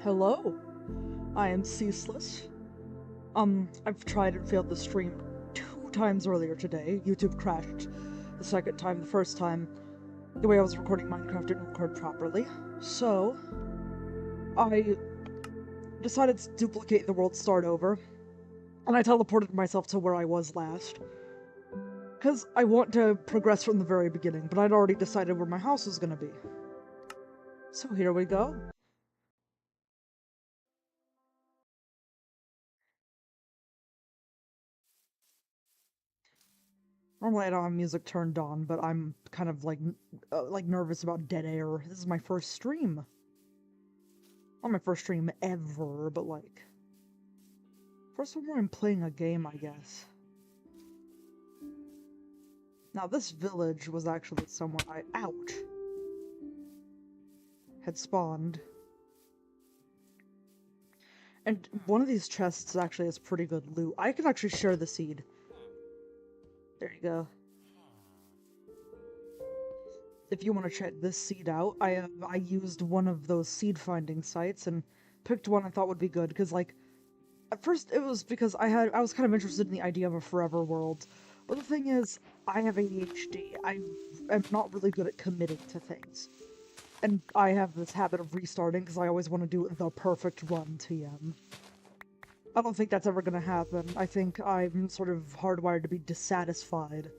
Hello, I am Ceaseless. I've tried and failed the stream 2 times earlier today. YouTube crashed the second time. The first time, the way I was recording Minecraft didn't record properly. So, I decided to duplicate the world, start over, and I teleported myself to where I was last. Because I want to progress from the very beginning, but I'd already decided where my house was gonna be. So here we go. Normally I don't have music turned on, but I'm kind of like nervous about dead air. This is my first stream. Not my first stream ever, but like first one where I'm playing a game, I guess. Now this village was actually somewhere I had spawned. And one of these chests actually has pretty good loot. I can actually share the seed. There you go. If you want to check this seed out, I used one of those seed finding sites and picked one I thought would be good because like at first it was because I was kind of interested in the idea of a forever world. But the thing is, I have ADHD. I am not really good at committing to things. And I have this habit of restarting because I always want to do the perfect run TM. I don't think that's ever going to happen. I think I'm sort of hardwired to be dissatisfied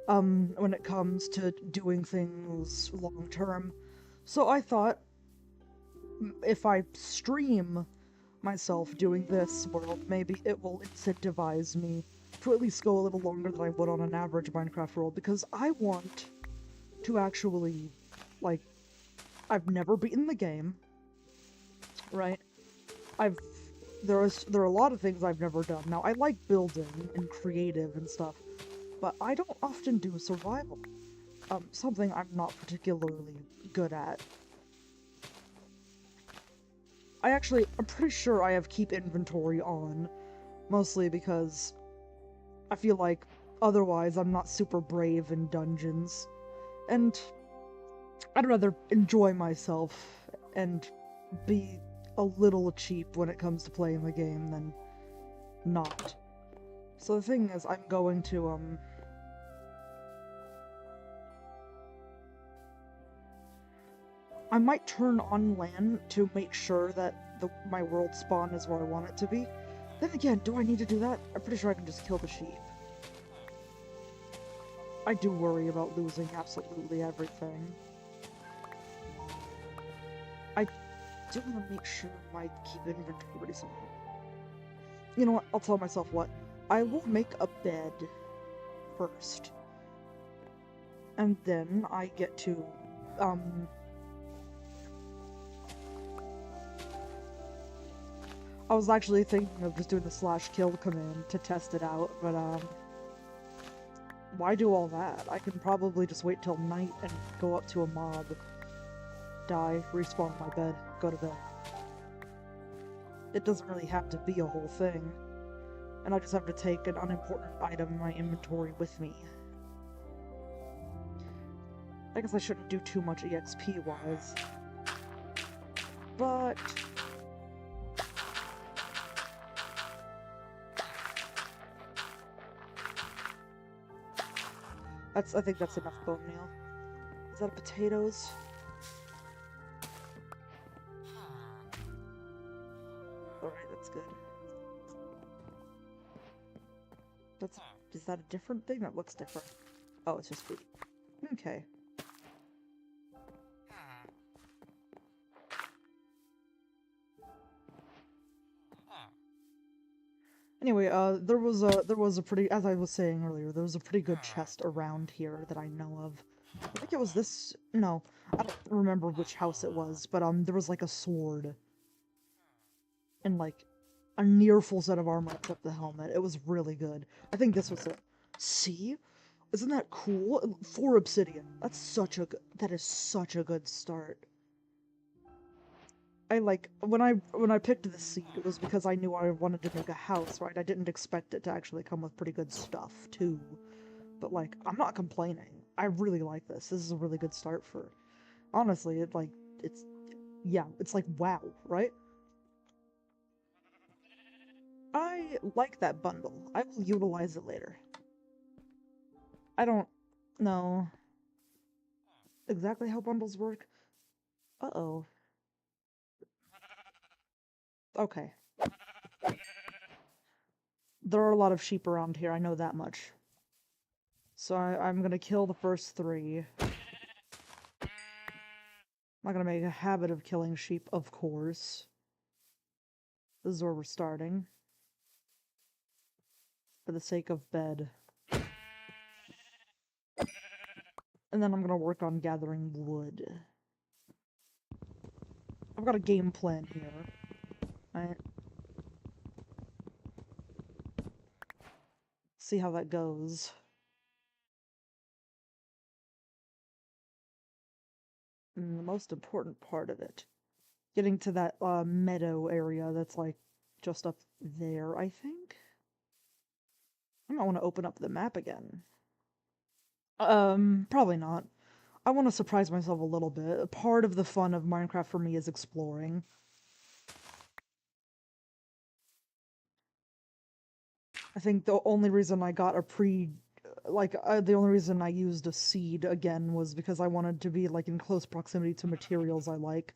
when it comes to doing things long term. So I thought if I stream myself doing this world, maybe it will incentivize me to at least go a little longer than I would on an average Minecraft world, because I want to actually, like, I've never beaten the game, right? There are a lot of things I've never done. Now, I like building and creative and stuff, but I don't often do survival. Something I'm not particularly good at. I'm pretty sure I have keep inventory on, mostly because I feel like otherwise I'm not super brave in dungeons, and I'd rather enjoy myself and be a little cheap when it comes to playing the game than not. So the thing is, I'm going to, I might turn on LAN to make sure that my world spawn is where I want it to be. Then again, do I need to do that? I'm pretty sure I can just kill the sheep. I do worry about losing absolutely everything. I do want to make sure my keep inventory is on. You know what? I'll tell myself what. I will make a bed first. And then I get to, I was actually thinking of just doing the /kill command to test it out, but, why do all that? I can probably just wait till night and go up to a mob, die, respawn my bed, go to bed. It doesn't really have to be a whole thing, and I just have to take an unimportant item in my inventory with me. I guess I shouldn't do too much EXP-wise, but I think that's enough bone meal. Is that potatoes? Alright, that's good. Is that a different thing? That looks different. Oh, it's just food. Okay. Anyway, there was a pretty, as I was saying earlier, there was a pretty good chest around here that I know of. I think it was this, no, I don't remember which house it was, but there was like a sword. And like a near full set of armor except the helmet. It was really good. I think this was it. See? Isn't that cool? 4 obsidian. That is such a good start. When I picked this seed, it was because I knew I wanted to make a house, right? I didn't expect it to actually come with pretty good stuff, too. But, like, I'm not complaining. I really like this. This is a really good start for... Honestly, it's... Yeah, it's like, wow, right? I like that bundle. I will utilize it later. I don't know exactly how bundles work. Uh-oh. Okay. There are a lot of sheep around here, I know that much. So I'm gonna kill the first 3. I'm not gonna make a habit of killing sheep, of course. This is where we're starting. For the sake of bed. And then I'm gonna work on gathering wood. I've got a game plan here. Right? See how that goes. And the most important part of it. Getting to that meadow area that's like just up there, I think? I might want to open up the map again. Probably not. I want to surprise myself a little bit. Part of the fun of Minecraft for me is exploring. I think the only reason I got a the only reason I used a seed again was because I wanted to be like in close proximity to materials I like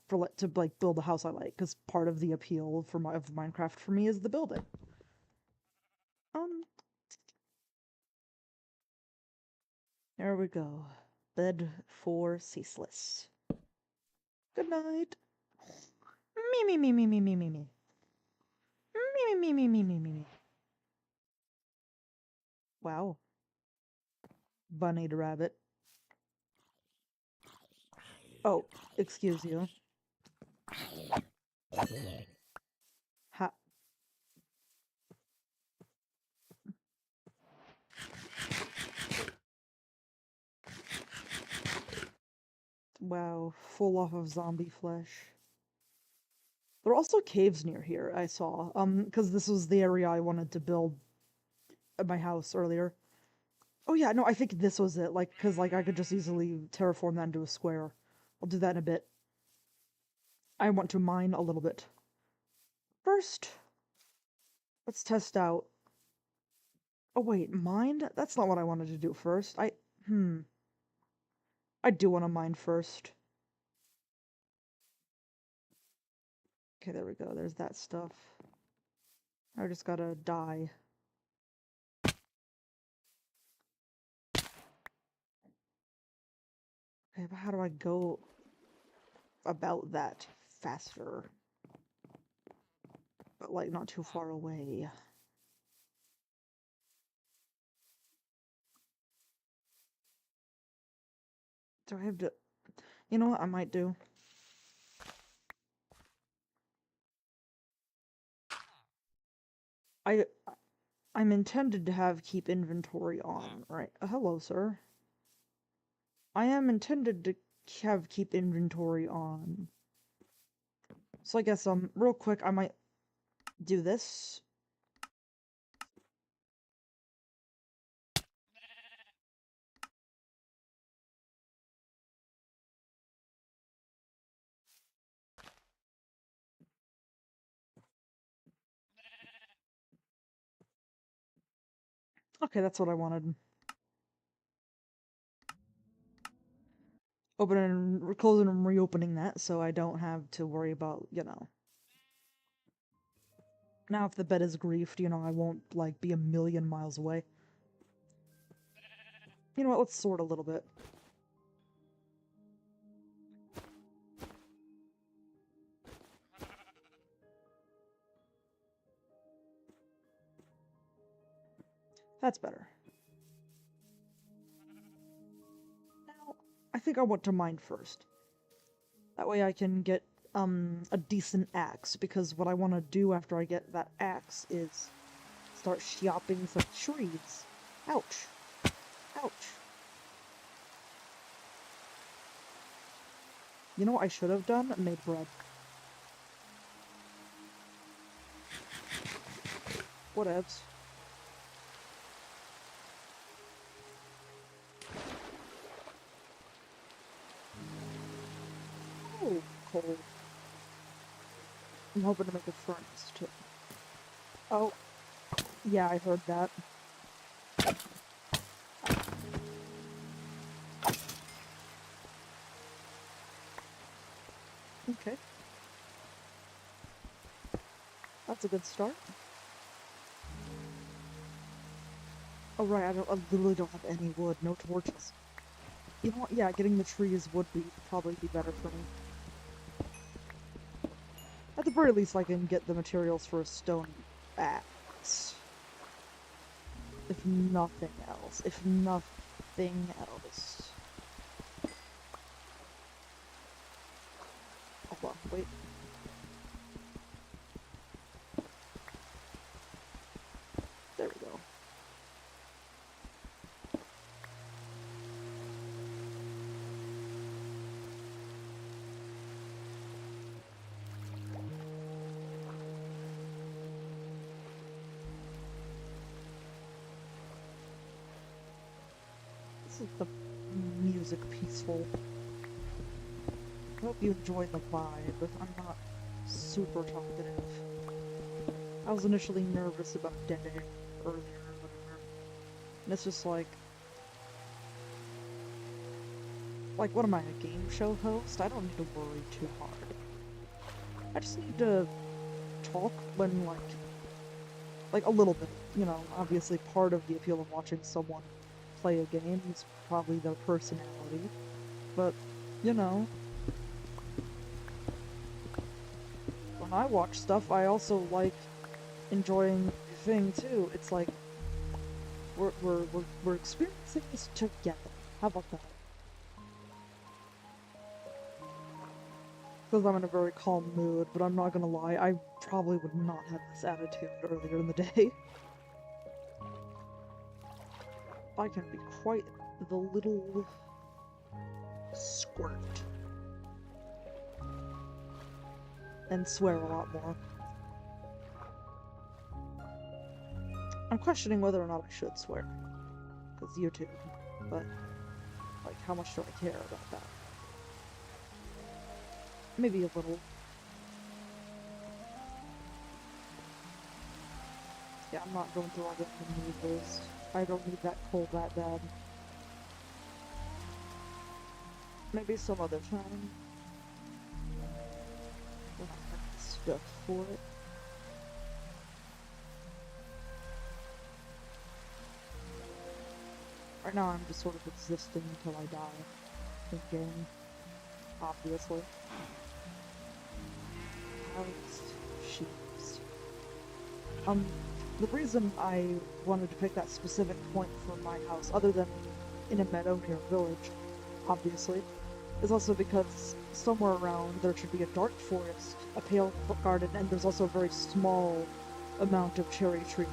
to like build a house I like, because part of the appeal of Minecraft for me is the building. There we go. Bed for Ceaseless. Good night. Me me me me me me me me. Me me me me me me me me. Wow. Bunny to rabbit. Oh, excuse you. Ha. Wow, full off of zombie flesh. There are also caves near here, I saw. Because this was the area I wanted to build at my house earlier. Oh yeah, no, I think this was it. Like, because like I could just easily terraform that into a square. I'll do that in a bit. I want to mine a little bit. First, let's test out... Oh wait, mine? That's not what I wanted to do first. I do want to mine first. Okay, there we go. There's that stuff. I just gotta die. Okay, but how do I go about that faster? But like not too far away. Do I have to... You know what I might do? I I'm intended to have keep inventory on, right? Hello, sir. I am intended to have keep inventory on. So I guess real quick I might do this. Okay, that's what I wanted. Opening, closing and reopening that so I don't have to worry about, you know. Now if the bed is griefed, you know, I won't, like, be a million miles away. You know what, let's sort a little bit. That's better. Now, I think I want to mine first. That way I can get, a decent axe, because what I want to do after I get that axe is start chopping some trees. Ouch. Ouch. You know what I should have done? Made bread. Whatevs. coal. I'm hoping to make a furnace too. Oh, yeah, I heard that. Okay. That's a good start. Oh right, I literally don't have any wood, no torches. You know what, yeah, getting the trees would probably be better for me. At the very least I can get the materials for a stone axe. If nothing else. If nothing else. Hold on, wait. There we go. This is the music peaceful. I hope you enjoyed the vibe, but I'm not super talkative. I was initially nervous about dead air earlier or whatever. And it's just like, what am I, a game show host? I don't need to worry too hard. I just need to talk when, like a little bit, you know, obviously part of the appeal of watching someone play a game is probably their personality, but, you know, when I watch stuff, I also like enjoying the thing too. It's like, we're experiencing this together. How about that? Because I'm in a very calm mood, but I'm not gonna lie, I probably would not have this attitude earlier in the day. I can be quite the little squirt. And swear a lot more. I'm questioning whether or not I should swear. Because YouTube. But, like, how much do I care about that? Maybe a little. Yeah, I'm not going through all the maneuvers. I don't need that coal that bad. Maybe some other time. When I have the stuff for it. Right now I'm just sort of existing until I die. In game. Obviously. Cows, sheeps. The reason I wanted to pick that specific point for my house, other than in a meadow near a village, obviously, is also because somewhere around there should be a dark forest, a pale garden, and there's also a very small amount of cherry trees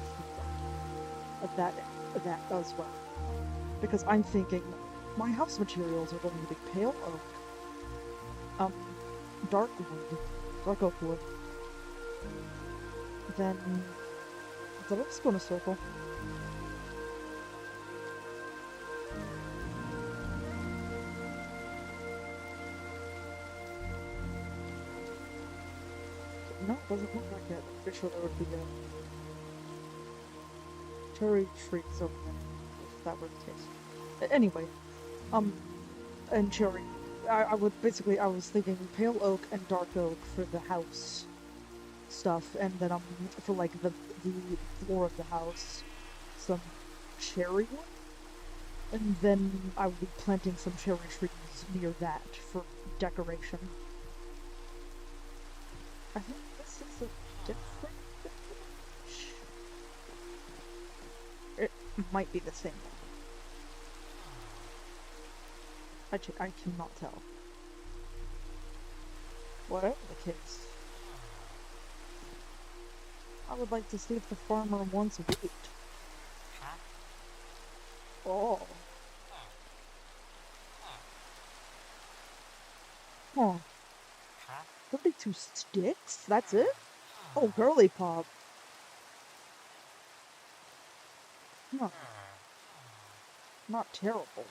of that as well. Because I'm thinking my house materials are going to be pale oak, dark oak wood, then did I just go in a circle? No, it doesn't look like it. I'm pretty sure there would be cherry trees over there, if that were the case. Anyway, and cherry. I was thinking pale oak and dark oak for the house stuff, and then for like the floor of the house, some cherry wood, and then I would be planting some cherry trees near that for decoration. I think this is a different village. It might be the same one. I cannot tell. Whatever the case. I would like to see if the farmer wants wheat. Oh. Huh. 32 sticks? That's it? Oh, girly pop. Huh. Not terrible.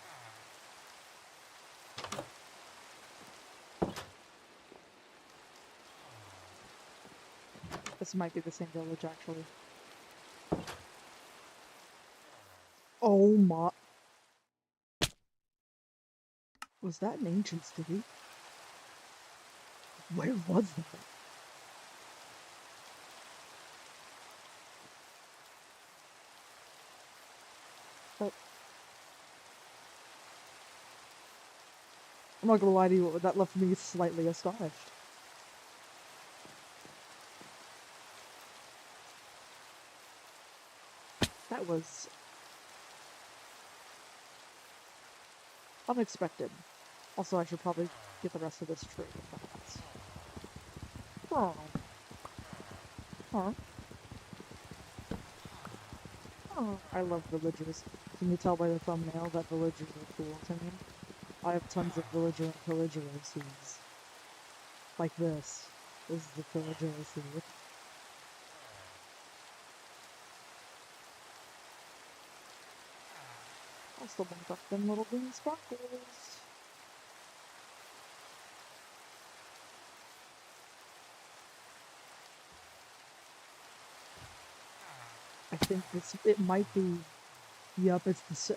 This might be the same village, actually. Oh my... Was that an ancient city? Where was that? That... I'm not gonna lie to you, that left me slightly astonished. That was... unexpected. Also, I should probably get the rest of this tree. Oh. Huh. Oh. I love villagers. Can you tell by the thumbnail that villagers are cool to me? I have tons of villager and pillager OCs. Like this. This is the pillager OC. I'll still bring up them little green sparkles. I think it might be, yep, it's the,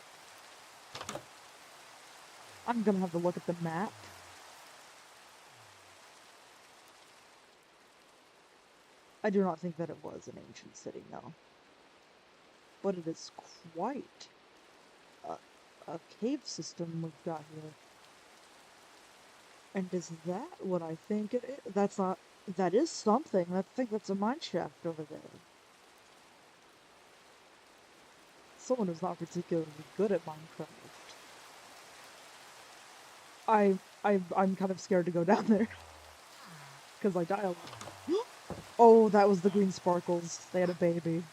I'm gonna have to look at the map. I do not think that it was an ancient city, no. But it is quite a cave system we've got here. And is that what I think it is? That's not, that is something. I think that's a mine shaft over there. Someone who's not particularly good at Minecraft. I'm kind of scared to go down there. Because I die a lot. Oh, that was the green sparkles. They had a baby.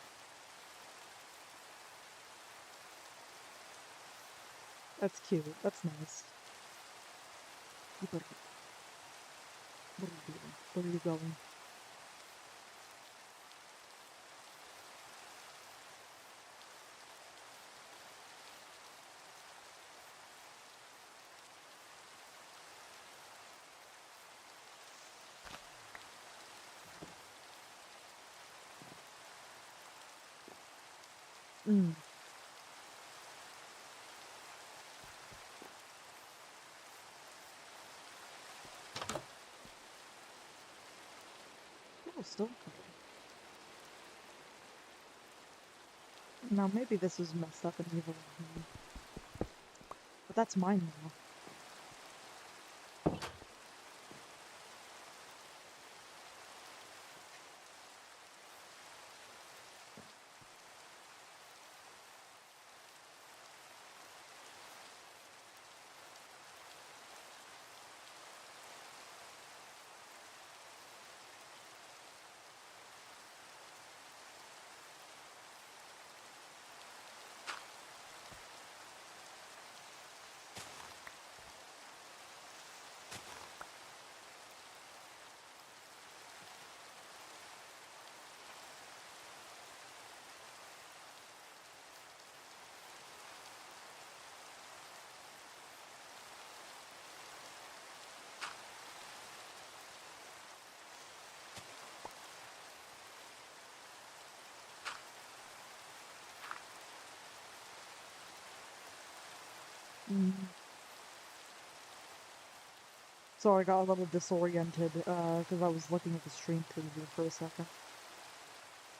That's cute. That's nice. You better... What are you doing? Where are you going? Mm. Oh, still. Now maybe this is messed up and evil. But that's mine now. Mm. Sorry, I got a little disoriented, because I was looking at the stream preview for a second.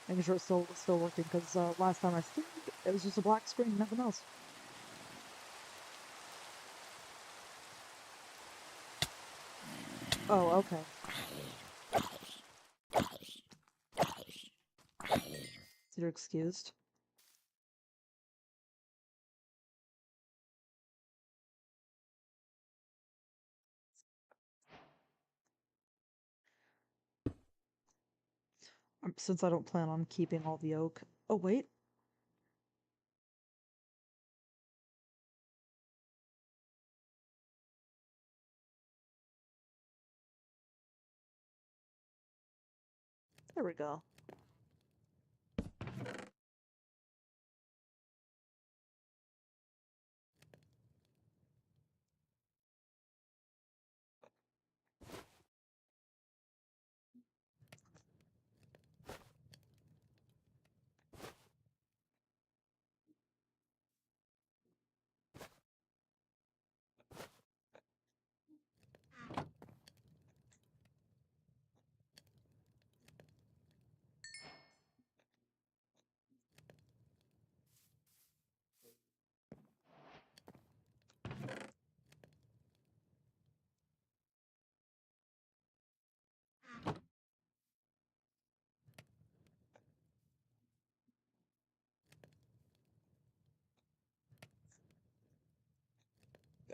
Making sure it's still working, because, last time I streamed, it was just a black screen, nothing else. Oh, okay. So you're excused. Since I don't plan on keeping all the oak. Oh, wait. There we go.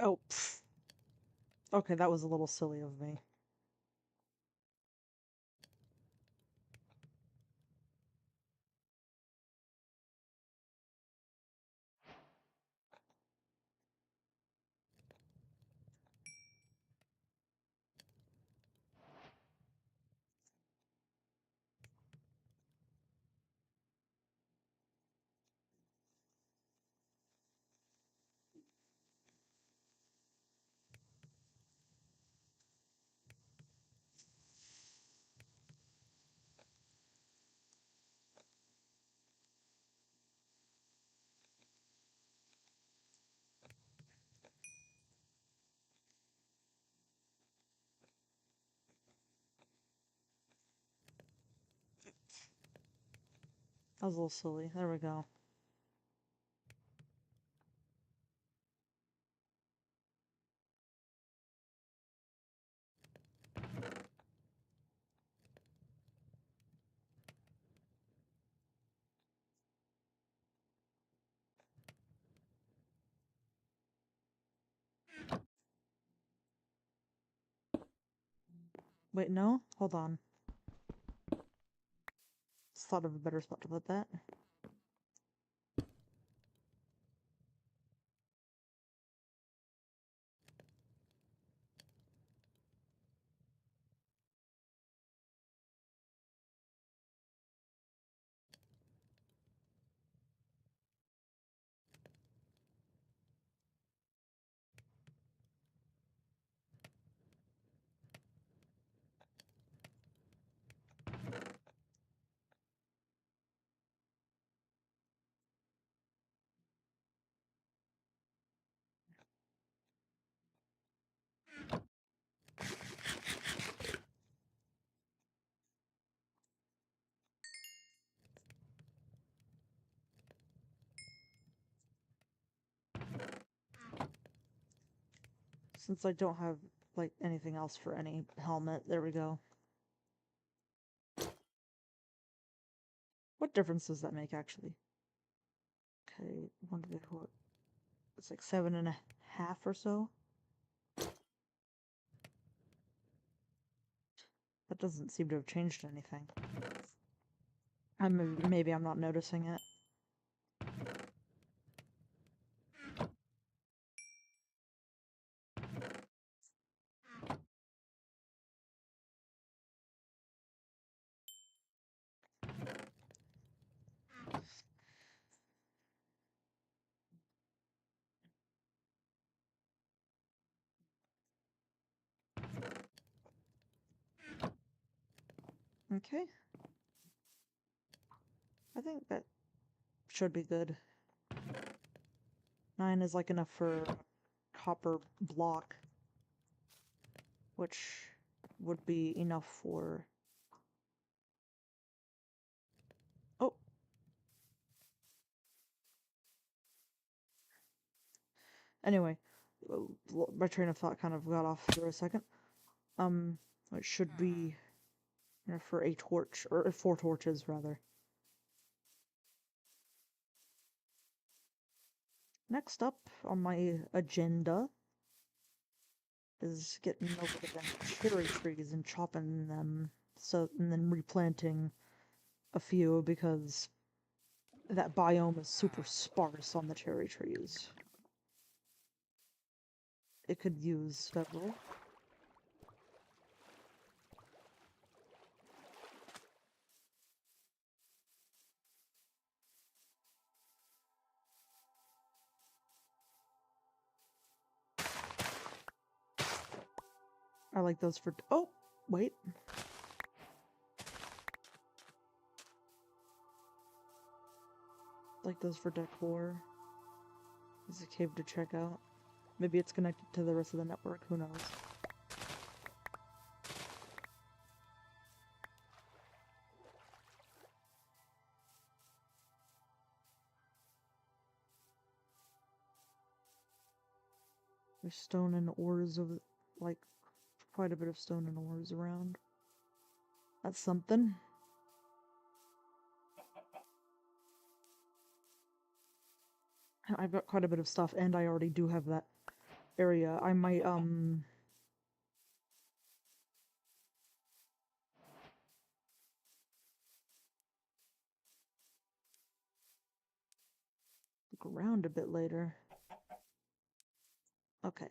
Oh, pfft. Okay, that was a little silly of me. That was a little silly. There we go. Wait, no? Hold on. Just thought of a better spot to put that. Since I don't have, like, anything else for any helmet, there we go. What difference does that make, actually? Okay, one to the what? It's like 7.5 or so. That doesn't seem to have changed anything. Maybe I'm not noticing it. Okay. I think that should be good. 9 is like enough for a copper block, which would be enough for... Oh! Anyway, my train of thought kind of got off for a second. It should be enough for a torch, or 4 torches, rather. Next up on my agenda is getting over them cherry trees and chopping them, and then replanting a few because that biome is super sparse on the cherry trees. It could use several. I like those for... Oh! Wait. Like those for decor. There's a cave to check out. Maybe it's connected to the rest of the network, who knows. There's stone and ores of, like, quite a bit of stone and ores around. That's something. I've got quite a bit of stuff, and I already do have that area, I might look around a bit later. Okay.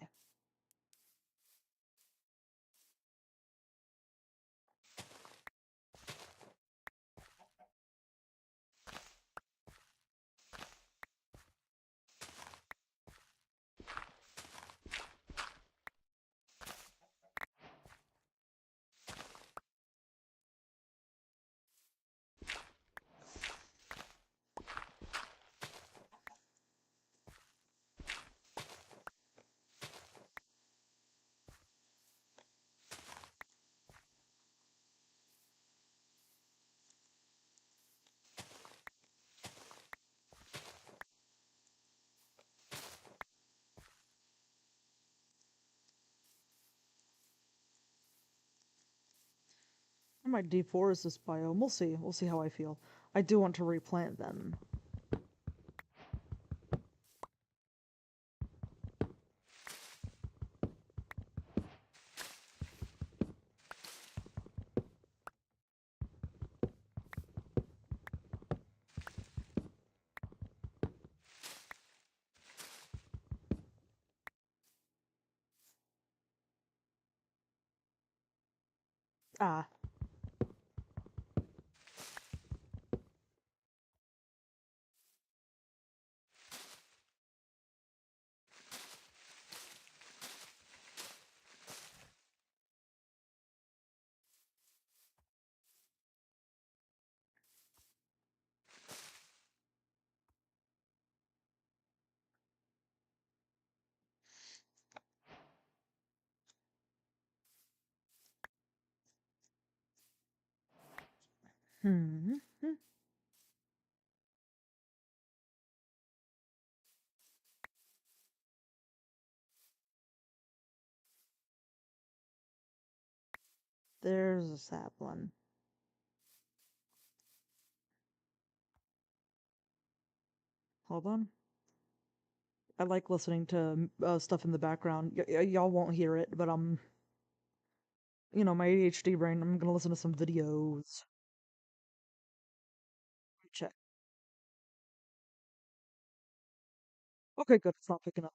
I might deforest this biome. We'll see. We'll see how I feel. I do want to replant them. Ah. Hmm. There's a sapling. Hold on. I like listening to stuff in the background. Y'all won't hear it, but my ADHD brain. I'm gonna listen to some videos. Check. Okay, good. It's not picking up.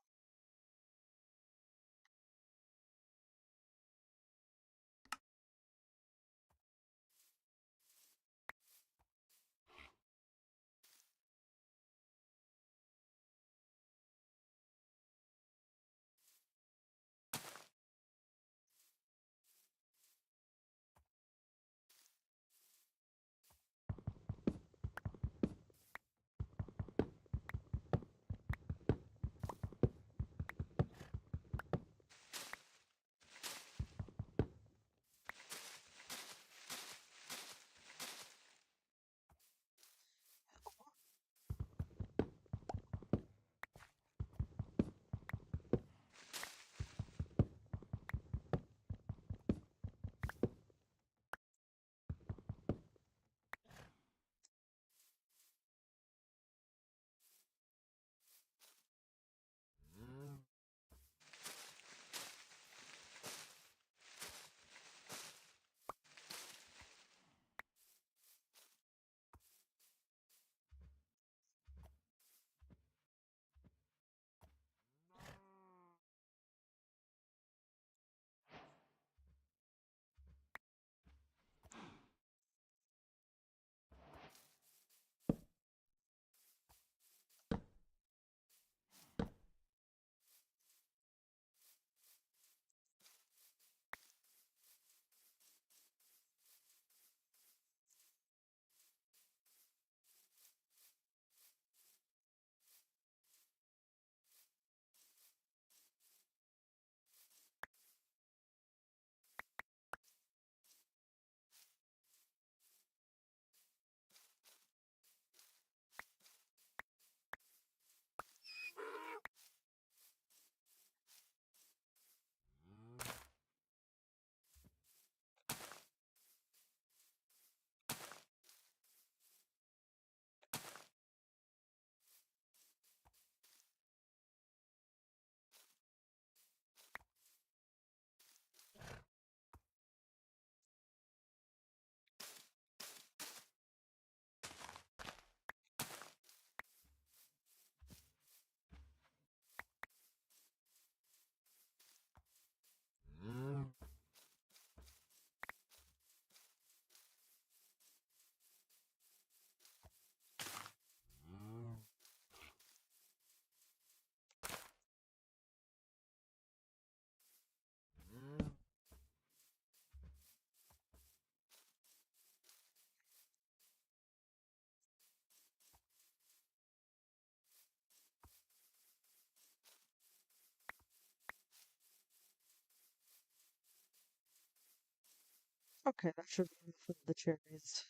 Okay, that should be enough of the cherries.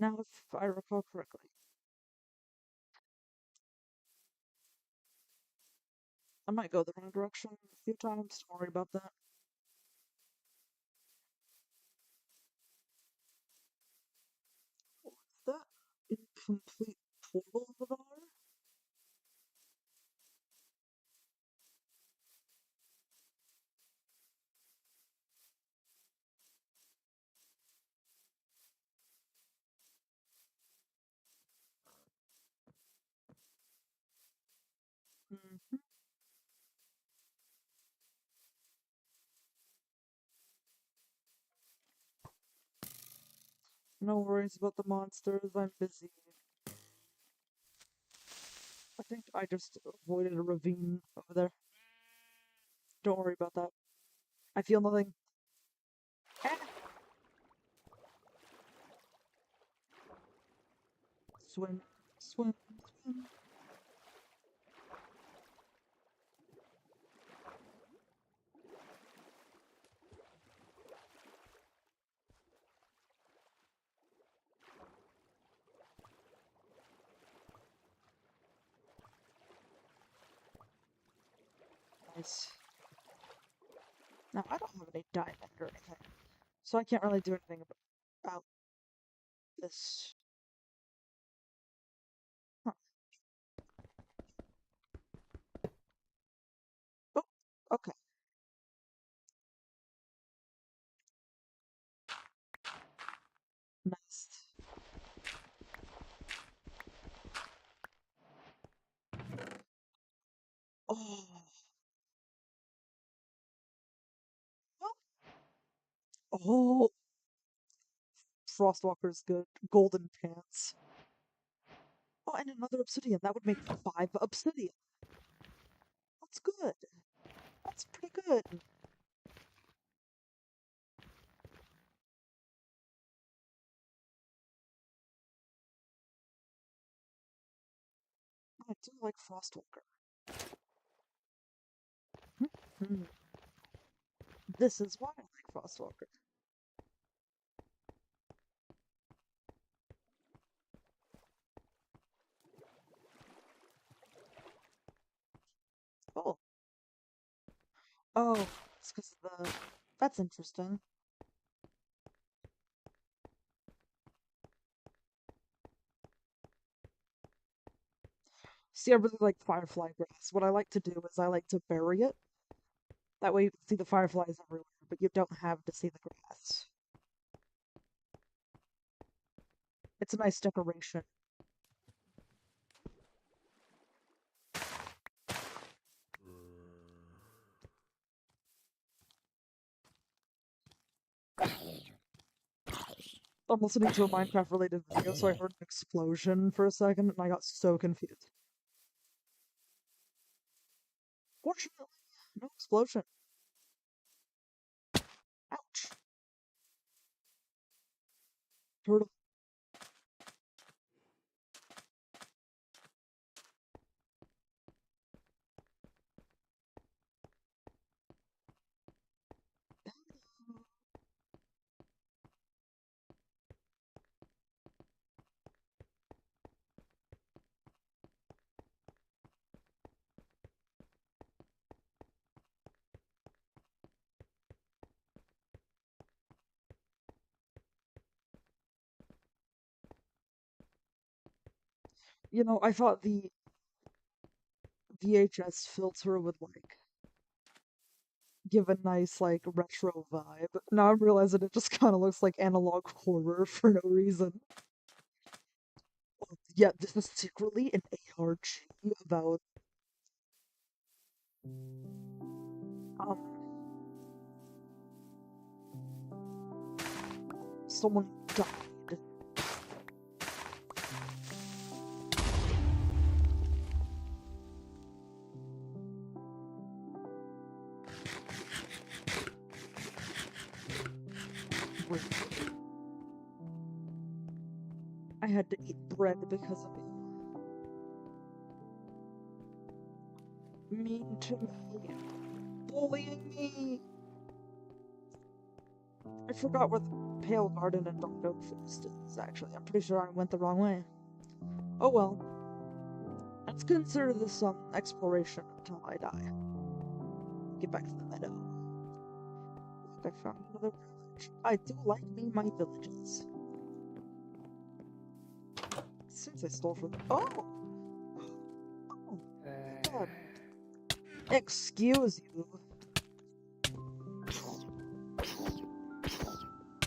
Now, if I recall correctly, I might go the wrong direction a few times. Don't worry about that. What's that? Incomplete portal over there? Hmm. No worries about the monsters. I'm busy. I think I just avoided a ravine over there. Don't worry about that. I feel nothing. Ah! Swim, swim, swim. Nice. Now, I don't have any diamond or anything, so I can't really do anything about this. Huh. Oh, okay. Nice. Oh, well, oh, Frostwalker's good. Golden pants. Oh, and another obsidian. That would make 5 obsidian. That's good. That's pretty good. I do like Frostwalker. Hmm. This is why I like Frostwalker. Oh. Oh, it's because of the... That's interesting. See, I really like firefly grass. What I like to do is I like to bury it. That way you can see the fireflies everywhere, but you don't have to see the grass. It's a nice decoration. I'm listening to a Minecraft related video, so I heard an explosion for a second, and I got so confused. Fortunately, no explosion. Ouch. Turtle. You know, I thought the VHS filter would, like, give a nice, like, retro vibe. Now I'm realizing it just kind of looks like analog horror for no reason. Yeah, this is secretly an ARG about, um, someone died. Wait, I had to eat bread because of you. Mean to me. Bullying me. I forgot where the Pale Garden and Dark Oak Forest is, actually. I'm pretty sure I went the wrong way. Oh well. Let's consider this some exploration until I die. Get back to the meadow. Look, I found another village. I do like me my villages. Since I stole from... Oh! Oh, God. Excuse you.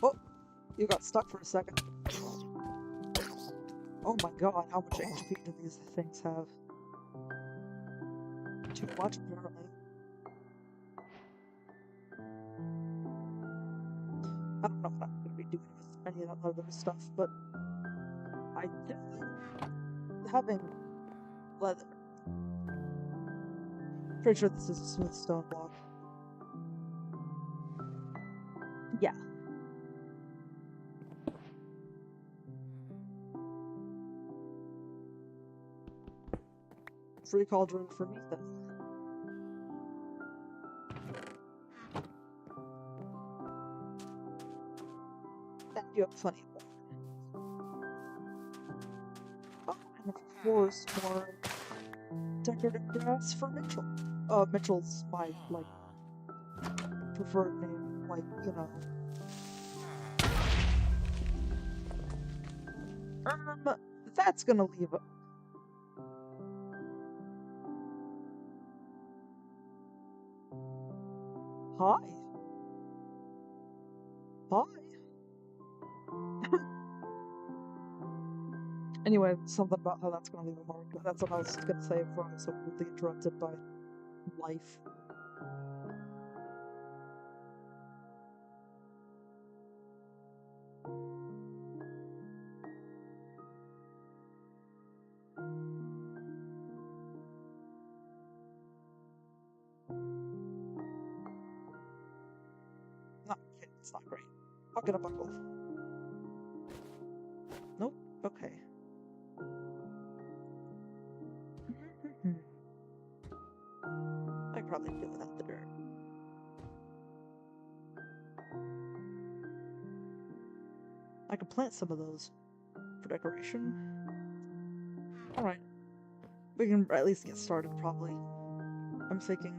Oh, you got stuck for a second. Oh my god, how much HP do these things have? Too much, apparently. I don't know what I'm going to be doing with any of that other stuff, but I do like having leather. Pretty sure this is a smooth stone block. Yeah. Free cauldron for me, then. And you have plenty more. Oh, and of course, more decorative grass for Mitchell. Mitchell's my, like, preferred name, like, you know. That's gonna leave it. Hi. Hi. Anyway, something about how that's gonna leave a mark. That's what I was gonna say before I was so rudely interrupted by life. Not okay, it's not great. I'll get up on both. Nope. Okay. I could probably do without the dirt. I could plant some of those for decoration. Alright. We can at least get started, probably. I'm thinking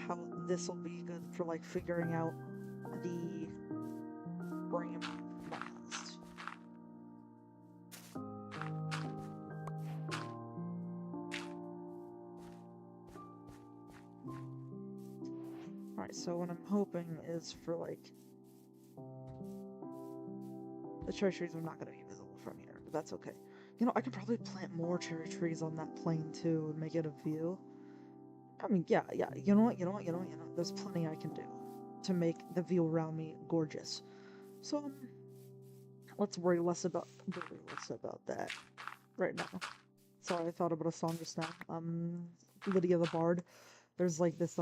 how this will be good for, like, figuring out the frame last. Alright, so what I'm hoping is for, like... The cherry trees are not going to be visible from here, but that's okay. You know, I could probably plant more cherry trees on that plain, too, and make it a view. I mean, yeah, you know what, there's plenty I can do to make the view around me gorgeous. So, let's worry less about that right now. Sorry, I thought about a song just now. Lydia the Bard. There's like this,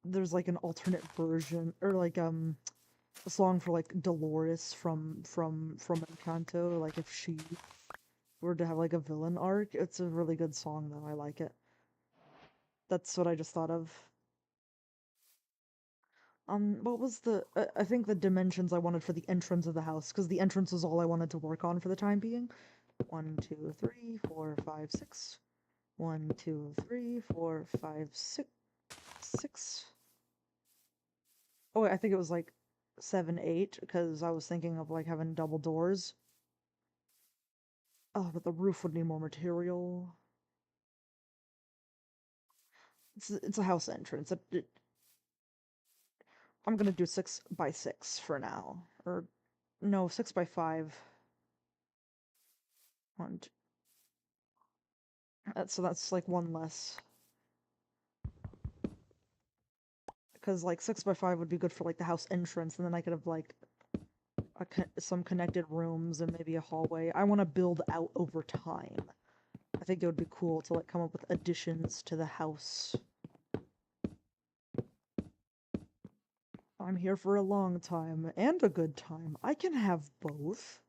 there's like an alternate version, or like, a song for like Dolores from Encanto, like if she were to have like a villain arc. It's a really good song though, I like it. That's what I just thought of. What was the, I think the dimensions I wanted for the entrance of the house, because the entrance was all I wanted to work on for the time being. 1, 2, 3, 4, 5, 6. 1, 2, 3, 4, 5, 6. 6. Oh, wait, I think it was like 7, 8, because I was thinking of like having double doors. Oh, but the roof would need more material. It's a house entrance. I'm gonna do 6 by 6 for now. Or, no, 6 by 5. One, so that's like one less. Because like 6 by 5 would be good for like the house entrance, and then I could have like some connected rooms and maybe a hallway. I want to build out over time. I think it would be cool to like come up with additions to the house. I'm here for a long time and a good time. I can have both.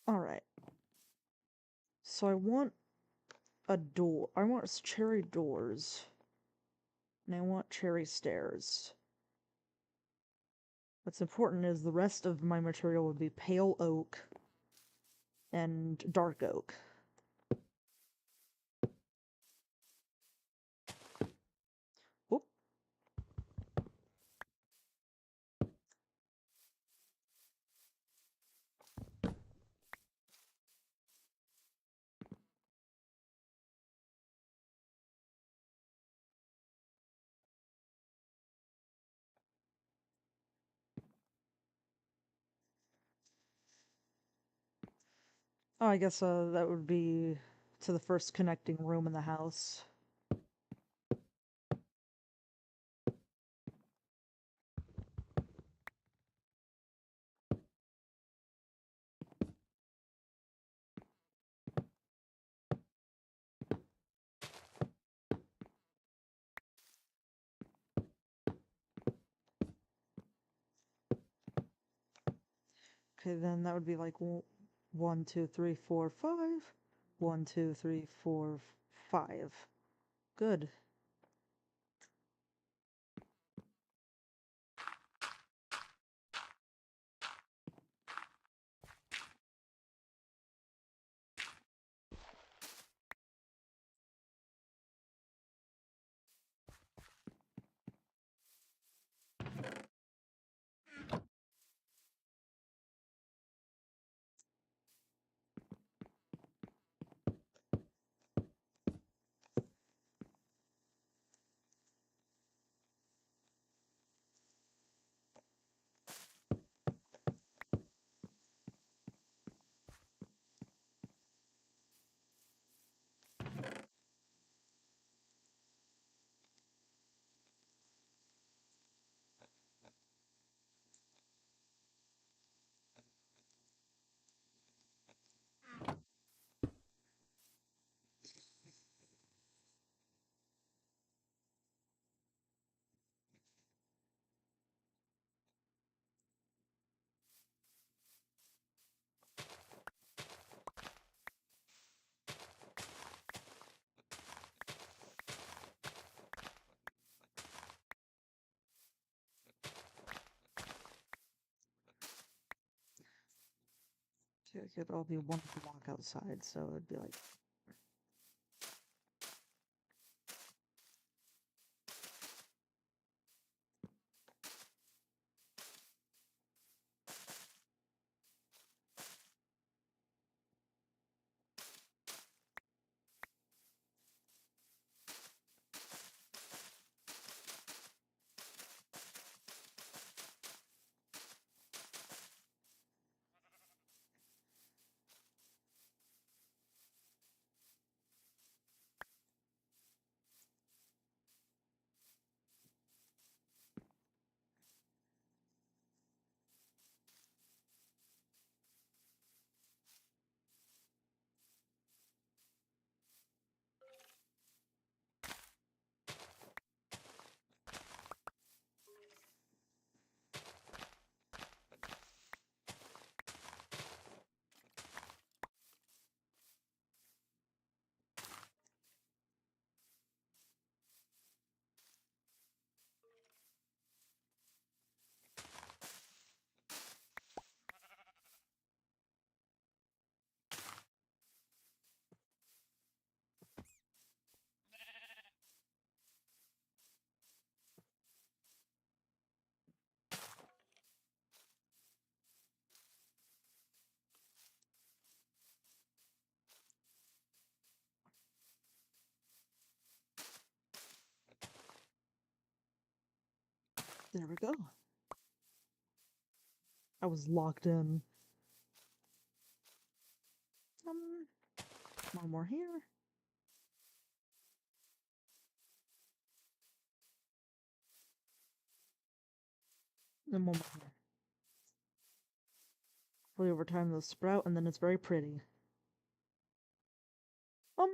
Alright. So I want a door. I want cherry doors. And I want cherry stairs. What's important is the rest of my material would be pale oak and dark oak. Whoop. Oh, I guess that would be to the first connecting room in the house. Okay, then that would be like 1, 2, 3, 4, 5. 1, 2, 3, 4, 5. Good. So it could all be one block outside, so it'd be like. There we go. I was locked in. One more here. And one more here. Hopefully over time they'll sprout, and then it's very pretty. Um,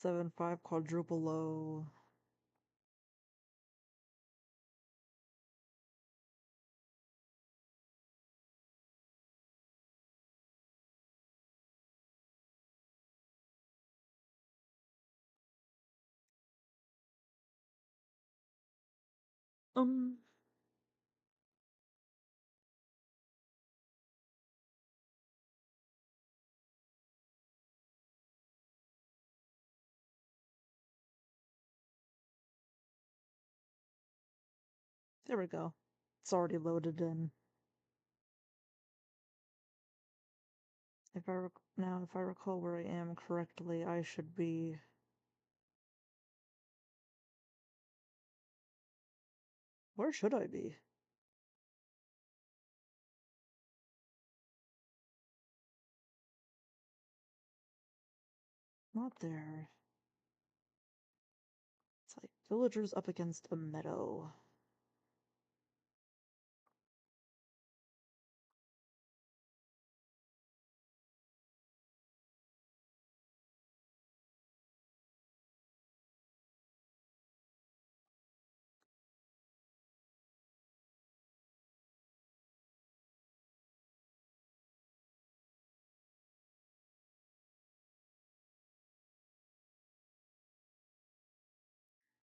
7, 5 quadruple low. Um, there we go. It's already loaded in. If I recall where I am correctly, I should be... Where should I be? Not there. It's like villagers up against a meadow.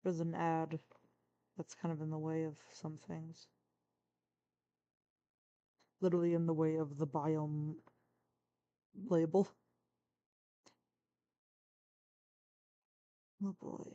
There's an ad that's kind of in the way of some things. Literally in the way of the biome label. Oh boy.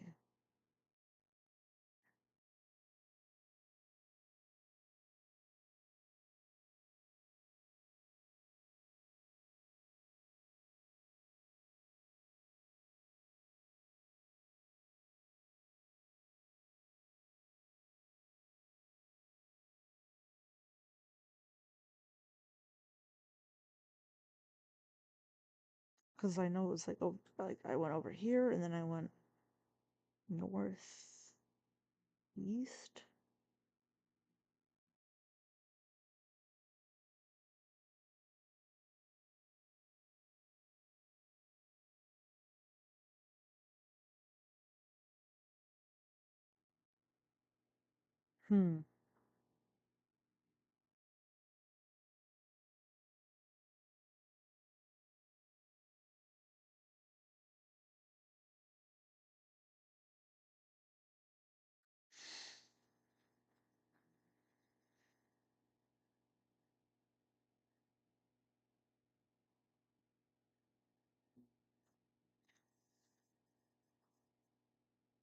Because I know it was like, oh, like I went over here and then I went north, east. Hmm.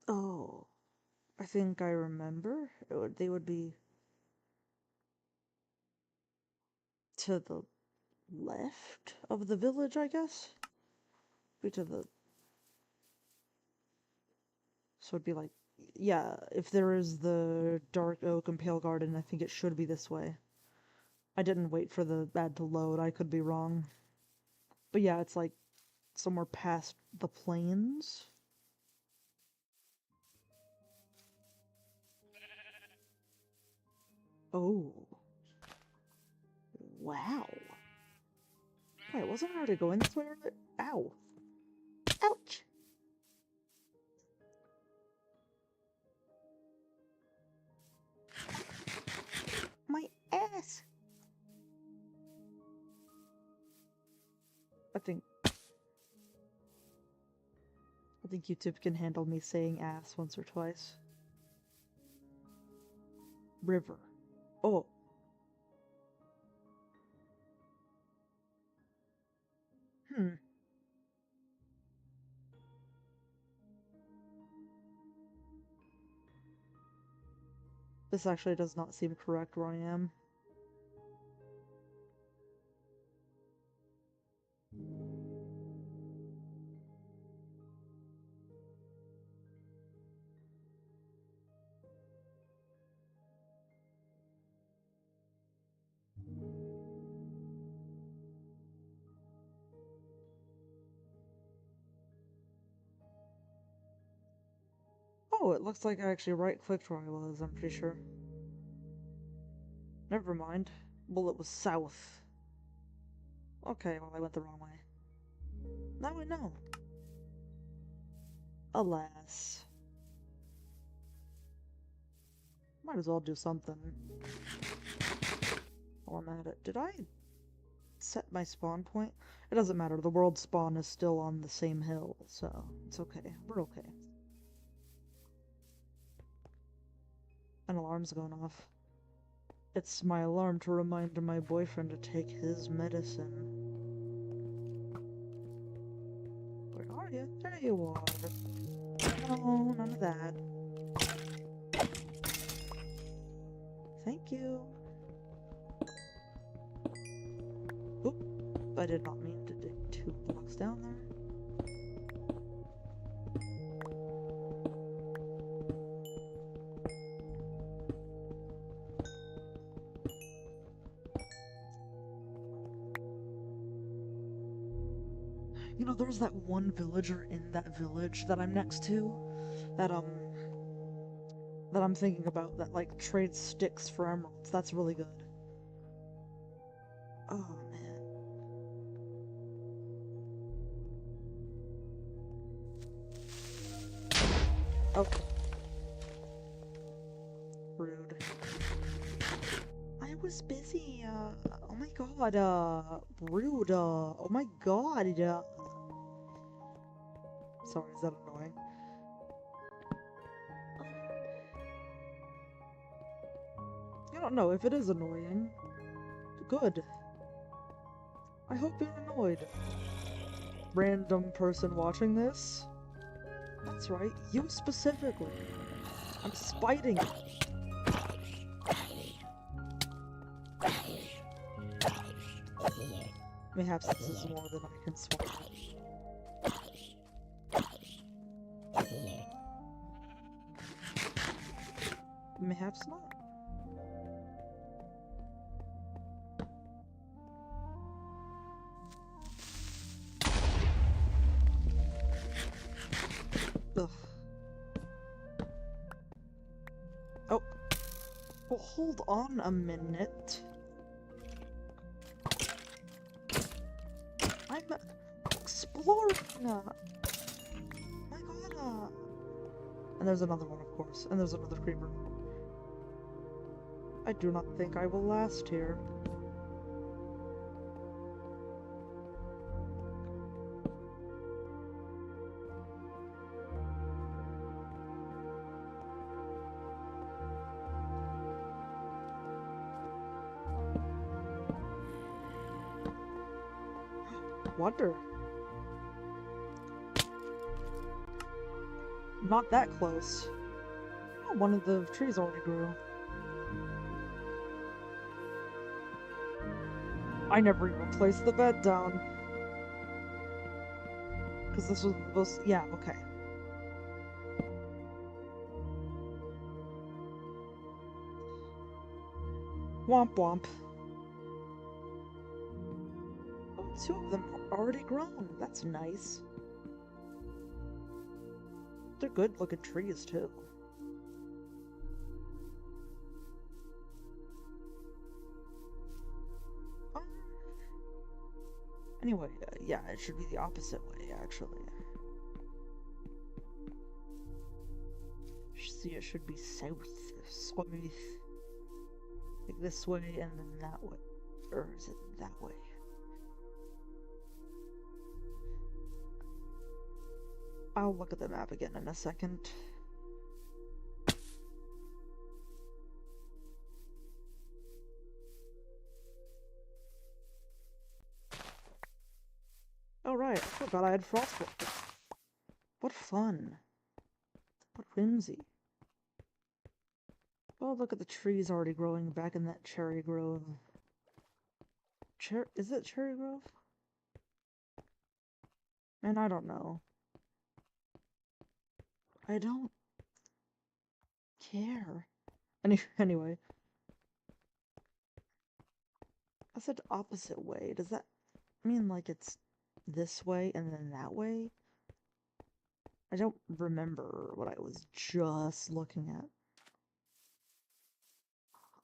Oh, I think I remember. They would be to the left of the village, I guess. Be to the... So it'd be like, yeah, if there is the dark oak and pale garden, I think it should be this way. I didn't wait for the ad to load, I could be wrong. But yeah, it's like somewhere past the plains. Oh, wow. Wait, wasn't I already going this way earlier? Ow. Ouch! My ass! I think YouTube can handle me saying ass once or twice. River. Oh. Hmm. This actually does not seem correct where I am. Oh, it looks like I actually right-clicked where I was, I'm pretty sure. Never mind. Well, it was south. Okay, well, I went the wrong way. Now I know. Alas. Might as well do something while I'm at it. Did I set my spawn point? It doesn't matter, the world spawn is still on the same hill, so it's okay. We're okay. An alarm's going off. It's my alarm to remind my boyfriend to take his medicine. Where are you? There you are. No, none of that. Thank you. Oop, I did not mean to dig 2 blocks down there. You know, there's that one villager in that village that I'm next to that I'm thinking about that like trades sticks for emeralds. That's really good. Oh man. Oh. Rude. I was busy, oh my god, rude, oh my god, sorry, is that annoying? I don't know, if it is annoying, good. I hope you're annoyed. Random person watching this? That's right, you specifically. I'm spiting you. Mayhaps this is more than I can swallow. Mayhaps not. Ugh. Oh. Well, hold on a minute. I'm exploring! My god! And there's another one, of course. And there's another creeper. I do not think I will last here. Wonder. Not that close. Oh, one of the trees already grew. I never even placed the bed down. Because this was supposed to... Yeah, okay. Womp womp. Oh, 2 of them are already grown. That's nice. They're good looking trees, too. Anyway, yeah, it should be the opposite way, actually. See, it should be south. Like this way and then that way. Or is it that way? I'll look at the map again in a second. Oh right, I forgot I had frostbite. What fun. What whimsy. Oh, look at the trees already growing back in that cherry grove. Is it cherry grove? Man, I don't know. I don't care. Anyway. I said opposite way. Does that mean like it's this way and then that way? I don't remember what I was just looking at.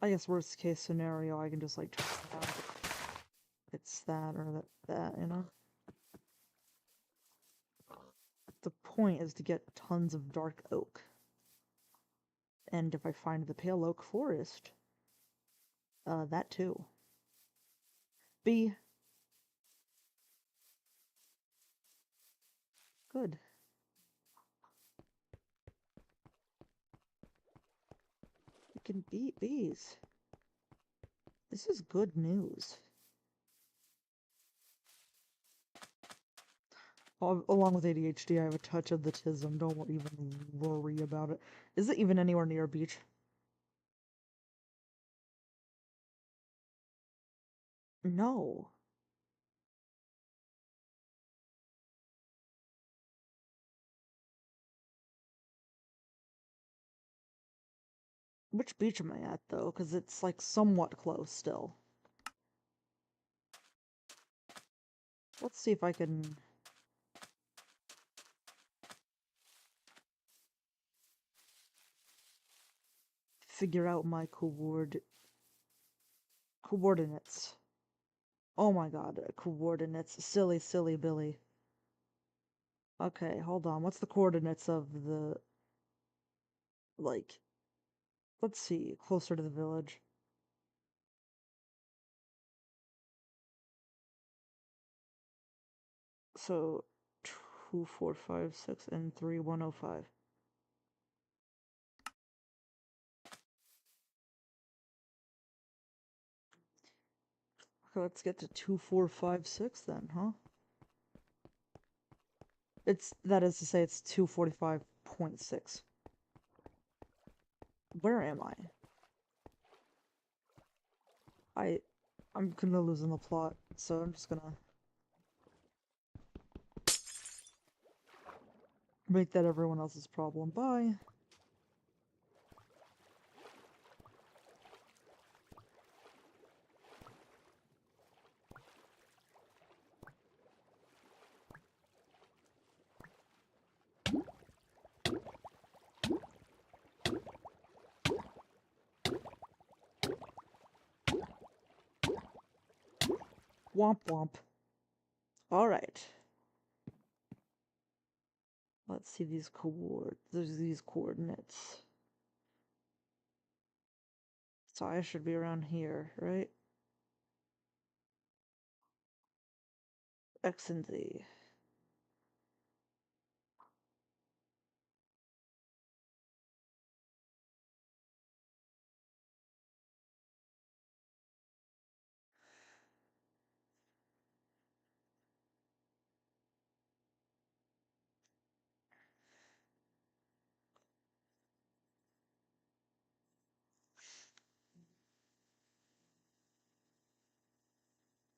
I guess worst case scenario, I can just like turn it around. It's that or that, you know? The point is to get tons of dark oak. And if I find the pale oak forest, that too. B. Good. can beat bees. This is good news. Along with ADHD, I have a touch of the tism. Don't even worry about it. Is it even anywhere near a beach? No. Which beach am I at, though? Because it's, like, somewhat close still. Let's see if I can... figure out my coordinates. Oh my god, coordinates. Silly, silly Billy. Okay, hold on. What's the coordinates of the... like... let's see. Closer to the village. So, 2, 4, 5, 6, and 3, 105. Okay, let's get to 2, 4, 5, 6 then, huh? That is to say, it's 245.6. Where am I? I'm gonna lose in the plot, so I'm just gonna make that everyone else's problem. Bye. Womp womp. Alright. Let's see these coordinates. So I should be around here, right? X and Z.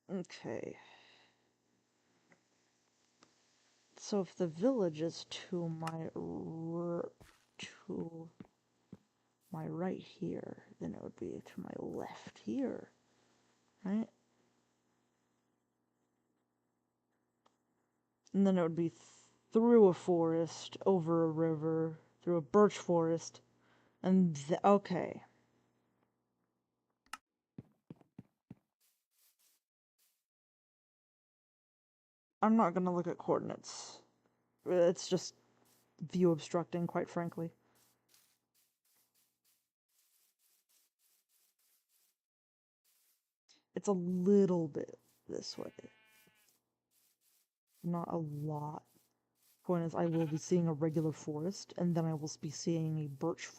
Okay. So if the village is to my right here, then it would be to my left here, right? And then it would be through a forest, over a river, through a birch forest, and okay. I'm not gonna look at coordinates. It's just view obstructing, quite frankly. It's a little bit this way. Not a lot. Point is, I will be seeing a regular forest, and then I will be seeing a birch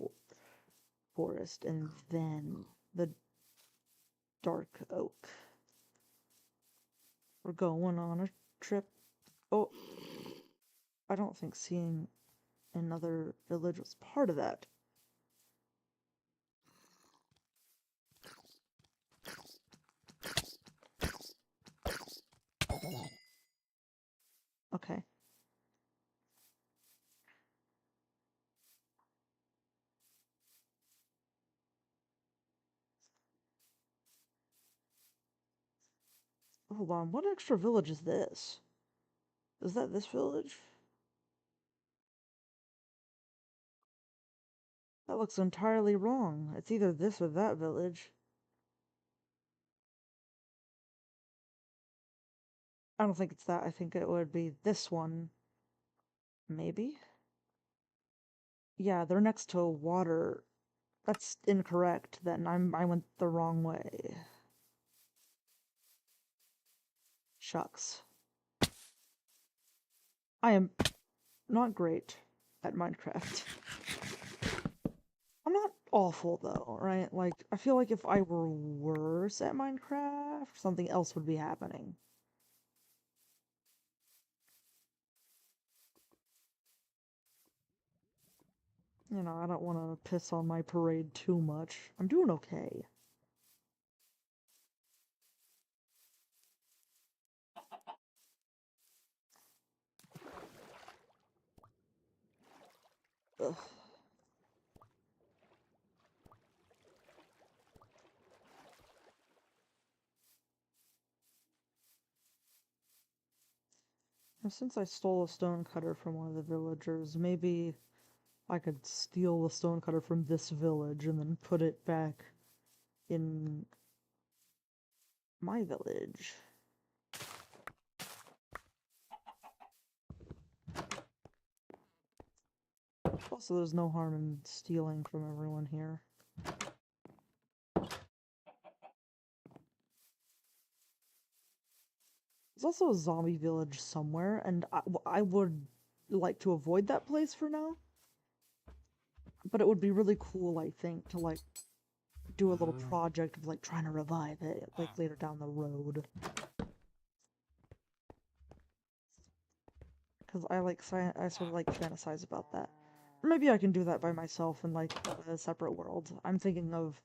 forest, and then the dark oak. We're going on a trip. Oh, I don't think seeing another village was part of that. Okay. Hold on, what extra village is this? Is that this village? That looks entirely wrong. It's either this or that village. I don't think it's that. I think it would be this one. Maybe? Yeah, they're next to a water. That's incorrect then. I went the wrong way. Shucks. I am not great at Minecraft. I'm not awful though, right? Like, I feel like if I were worse at Minecraft, something else would be happening. You know, I don't want to piss on my parade too much. I'm doing okay. Ugh. And since I stole a stone cutter from one of the villagers, maybe I could steal the stone cutter from this village and then put it back in my village. Also, there's no harm in stealing from everyone here. There's also a zombie village somewhere, and I would like to avoid that place for now. But it would be really cool, I think, to like do a little project of like trying to revive it, like later down the road. Because I sort of like fantasize about that. Maybe I can do that by myself in like a separate world. I'm thinking of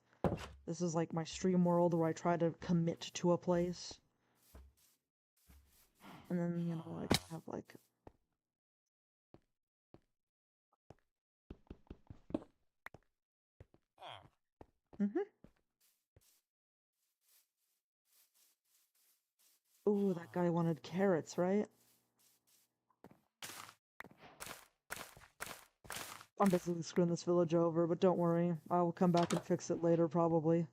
this is like my stream world where I try to commit to a place. And then, you know, like have like Ooh, that guy wanted carrots, right? I'm basically screwing this village over, but don't worry. I will come back and fix it later, probably.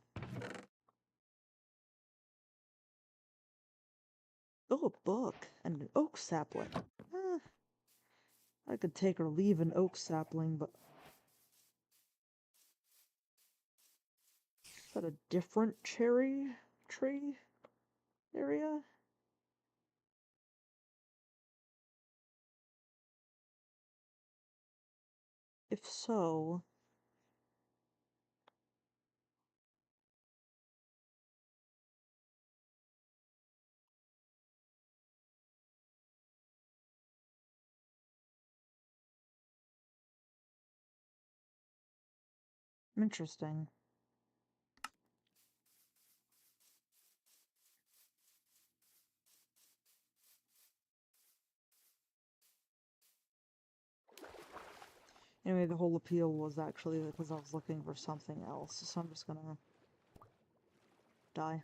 Oh, a book and an oak sapling. Eh, I could take or leave an oak sapling, but is that a different cherry tree area? If so, interesting. Anyway, the whole appeal was actually because I was looking for something else, so I'm just gonna die.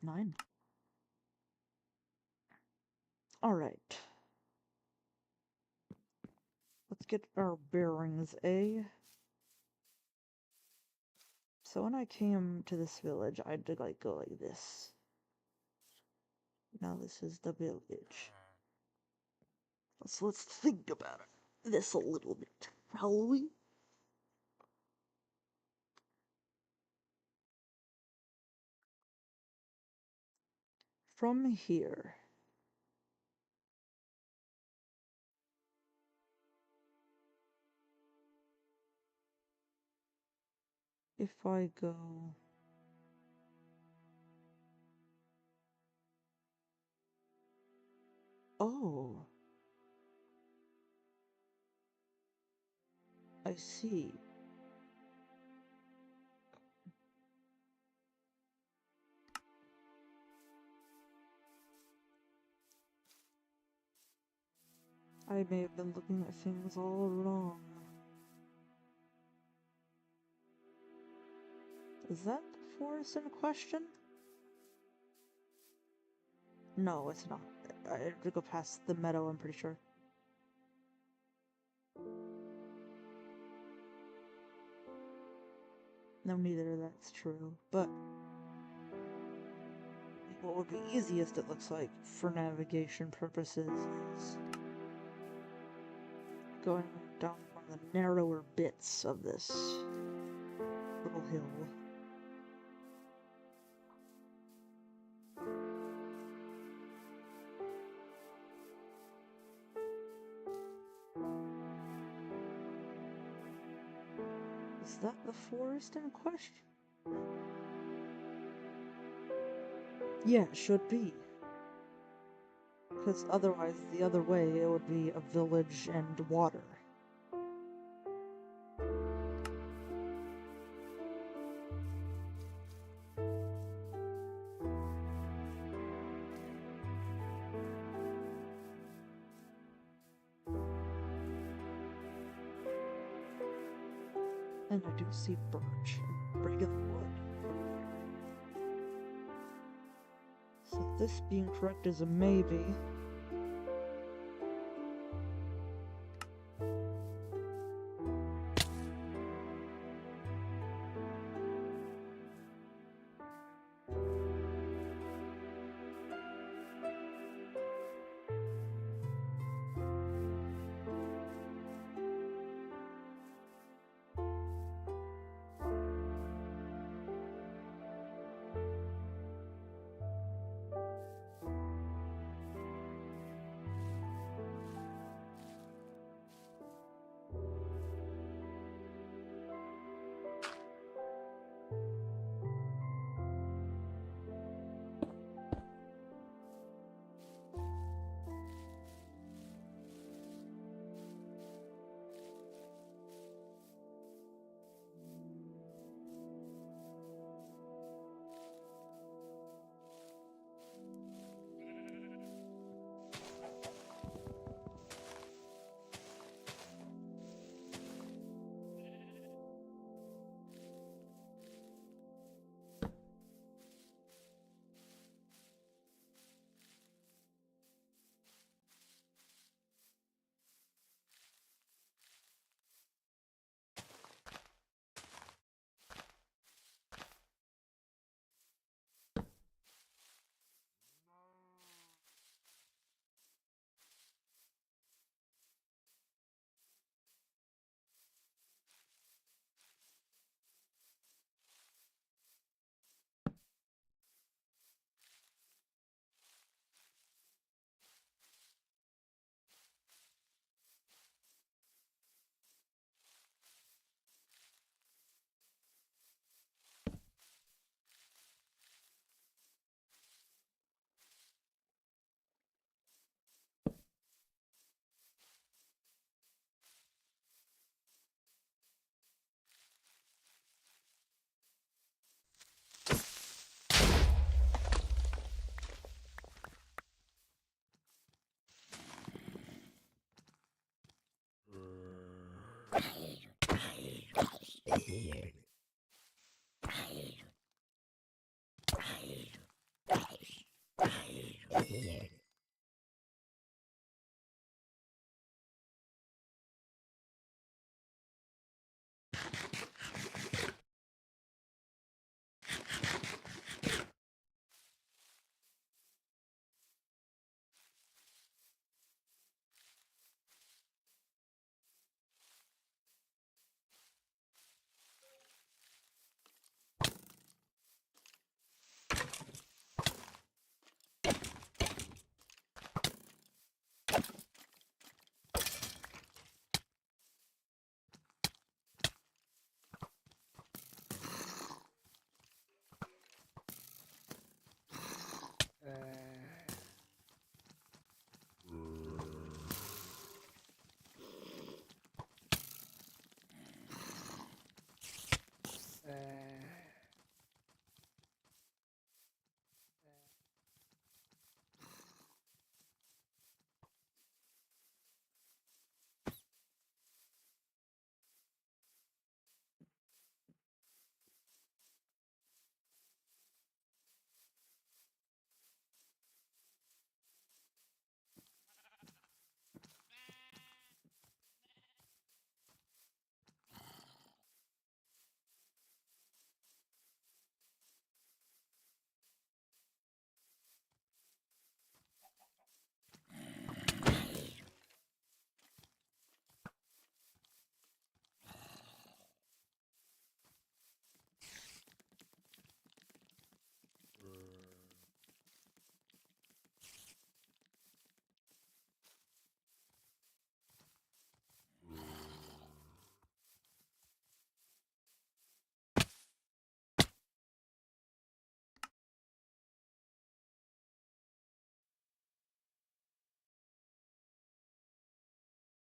Nine. Alright. Let's get our bearings, eh? So when I came to this village, I did like go like this. Now this is the village. So let's think about this a little bit, shall we? From here, if I go... Oh, I see. I may have been looking at things all wrong. Is that the forest in question? No, it's not. I have to go past the meadow, I'm pretty sure. No, neither of that's true, but what would be easiest, it looks like, for navigation purposes, is going down the narrower bits of this little hill. Is that the forest in question? Yeah, it should be. Because otherwise, the other way, it would be a village and water. And I do see birch and regular wood. So this being correct is a maybe.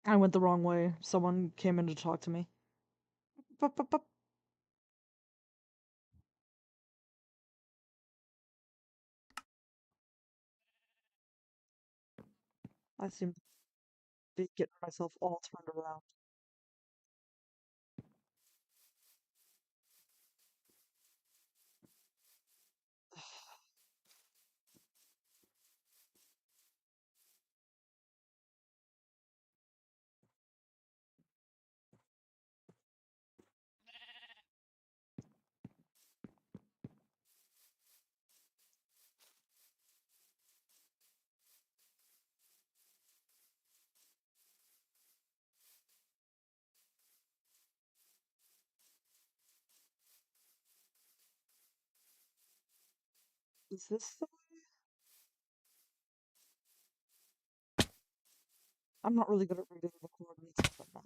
I went the wrong way. Someone came in to talk to me. Bup, bup, bup. I seem to be getting myself all turned around. Is this the way? I'm not really good at reading the coordinates of the map.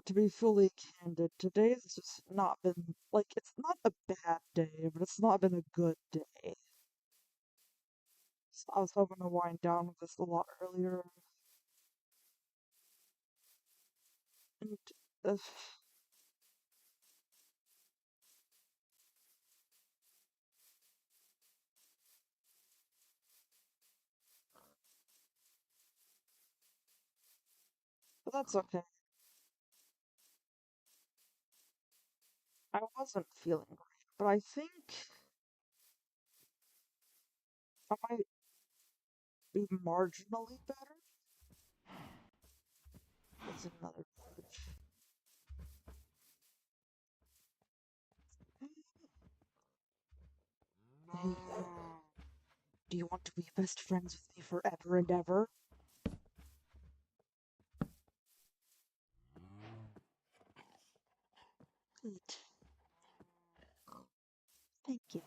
To be fully candid, today has just not been, like, it's not a bad day, but it's not been a good day. So I was hoping to wind down with this a lot earlier, and, uh, but that's okay. I wasn't feeling great, but I think I might be marginally better. That's another village. Hey, do you want to be best friends with me forever and ever? Good. Thank you.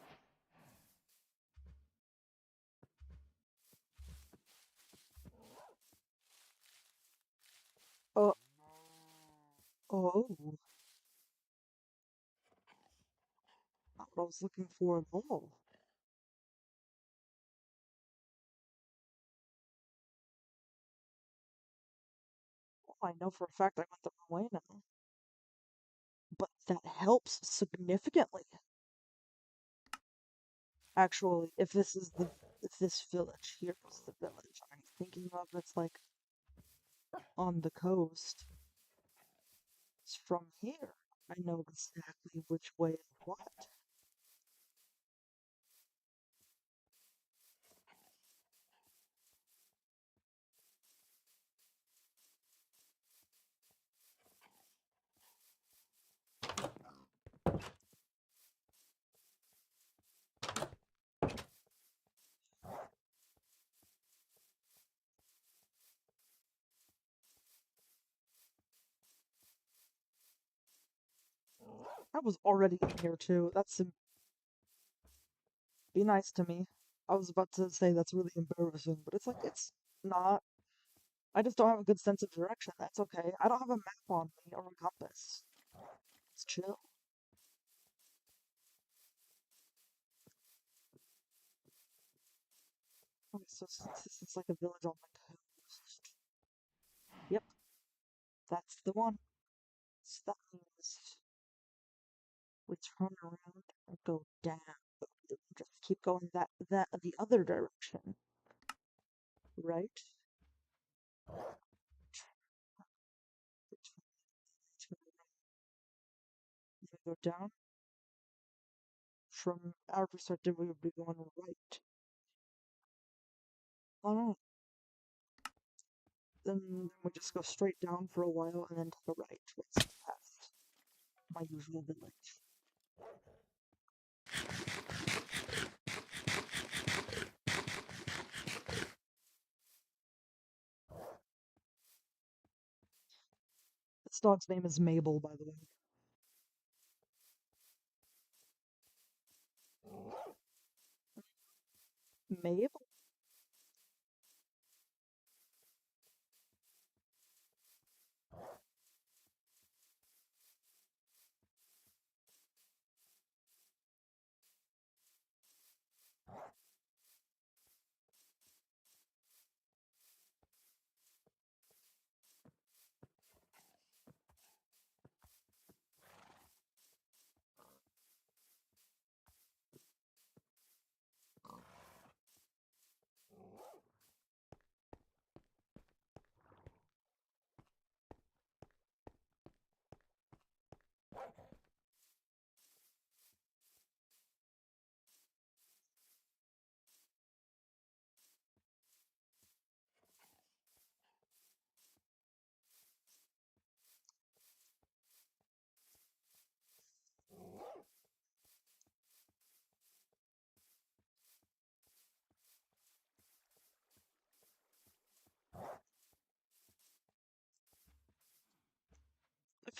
Oh, oh, not what I was looking for at all. Well, I know for a fact I went the wrong way now, but that helps significantly. Actually, if this village here is the village I'm thinking of, that's like on the coast, it's from here. I know exactly which way is what. I was already in here too. Be nice to me. I was about to say that's really embarrassing, but it's like it's not. I just don't have a good sense of direction. That's okay. I don't have a map on me or a compass. It's chill. Okay, so since this is like a village on the coast. Yep, that's the one. So that means we turn around and go down. Just keep going that the other direction, right? Turn around and go down. From our perspective, we would be going right. Oh no, then we just go straight down for a while and then to the right, what's past my usual village. This dog's name is Mabel, by the way. Mabel?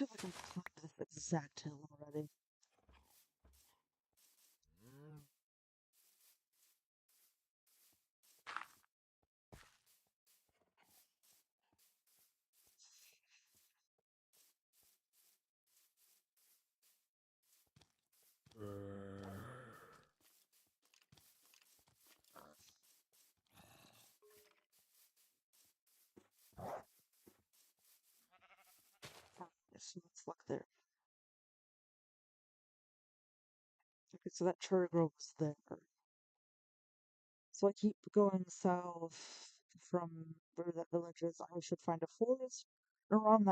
feel like I've climbed this exact hill already. So let's look there. Okay, so that cherry grove was there. So I keep going south from where that village is. I should find a forest. Around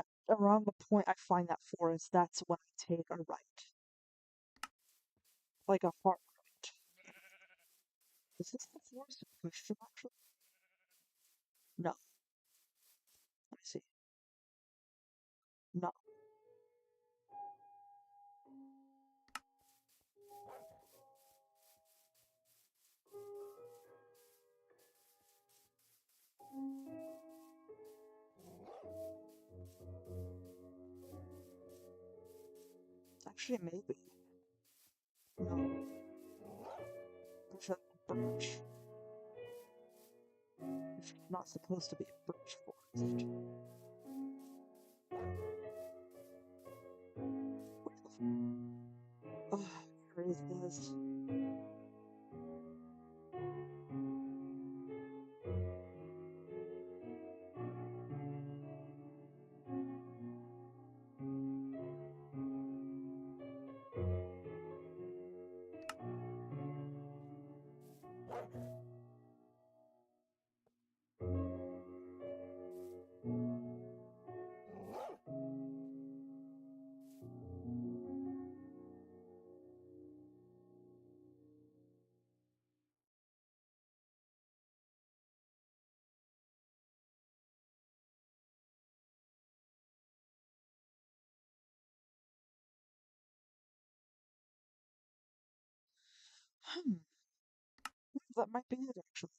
the point I find that forest, that's when I take a right. Like a hard right. Is this the forest in question, actually? No. Let me see. No. Actually, maybe. No. There's a birch. It's not supposed to be a birch forest. Oh, where is this? Hmm. That might be it, actually.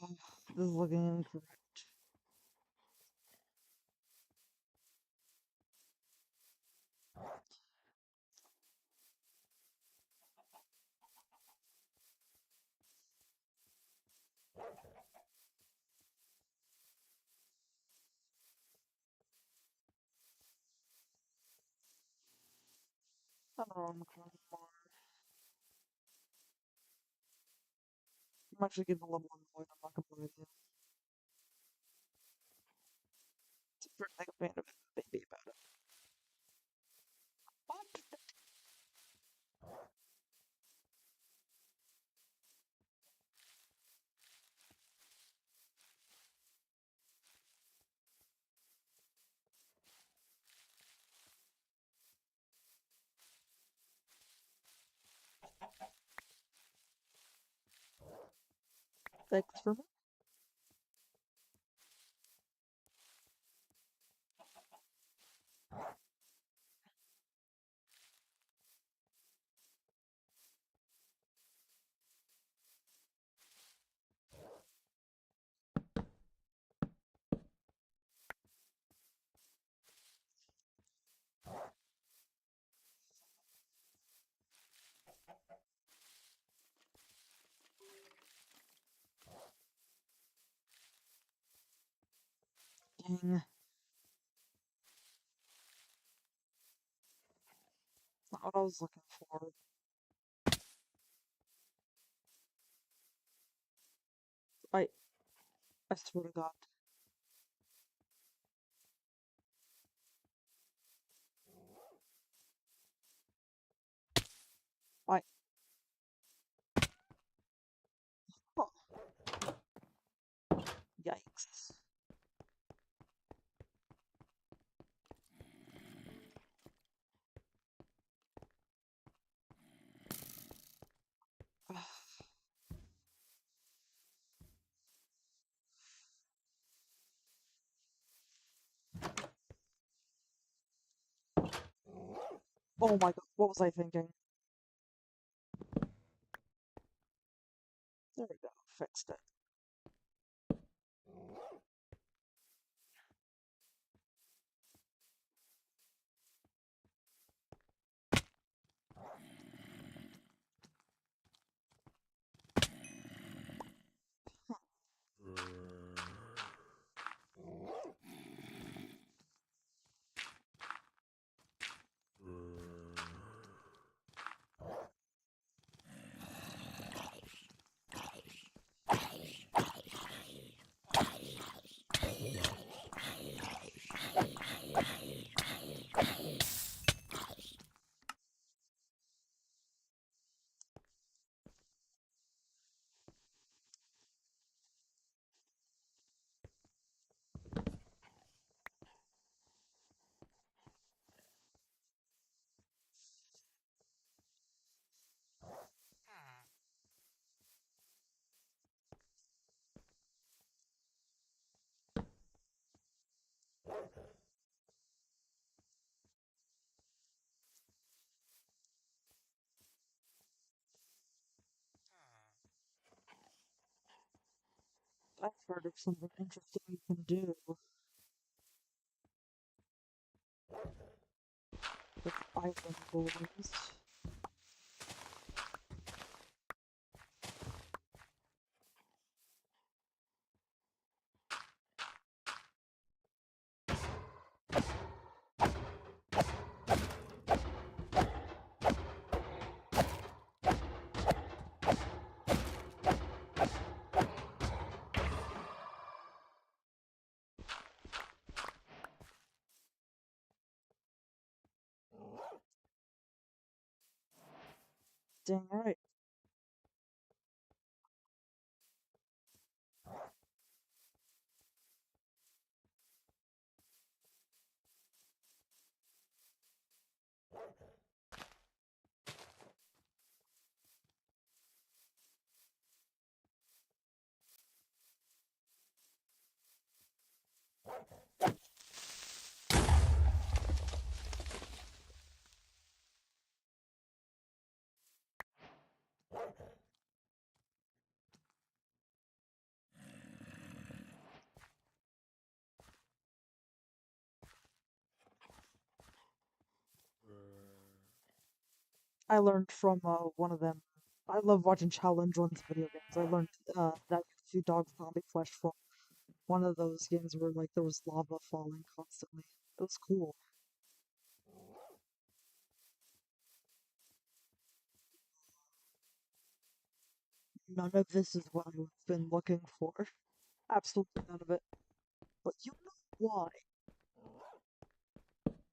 Oh, this is looking incorrect. I don't know, I'm climbing more. I'm actually getting a little annoyed, I'm not gonna lie to you. It's a pretty like a fan of it, baby about it. What? Thanks for me. Dang. what I was looking for. I I swear to God. I oh, yikes. Oh my God, what was I thinking? There we go, fixed it. I've heard of something interesting you can do with island golems. Dang right. I learned from one of them. I love watching challenge runs of video games. I learned that a few dog zombie flesh from one of those games where like there was lava falling constantly. It was cool. None of this is what I've been looking for. Absolutely none of it. But you know why?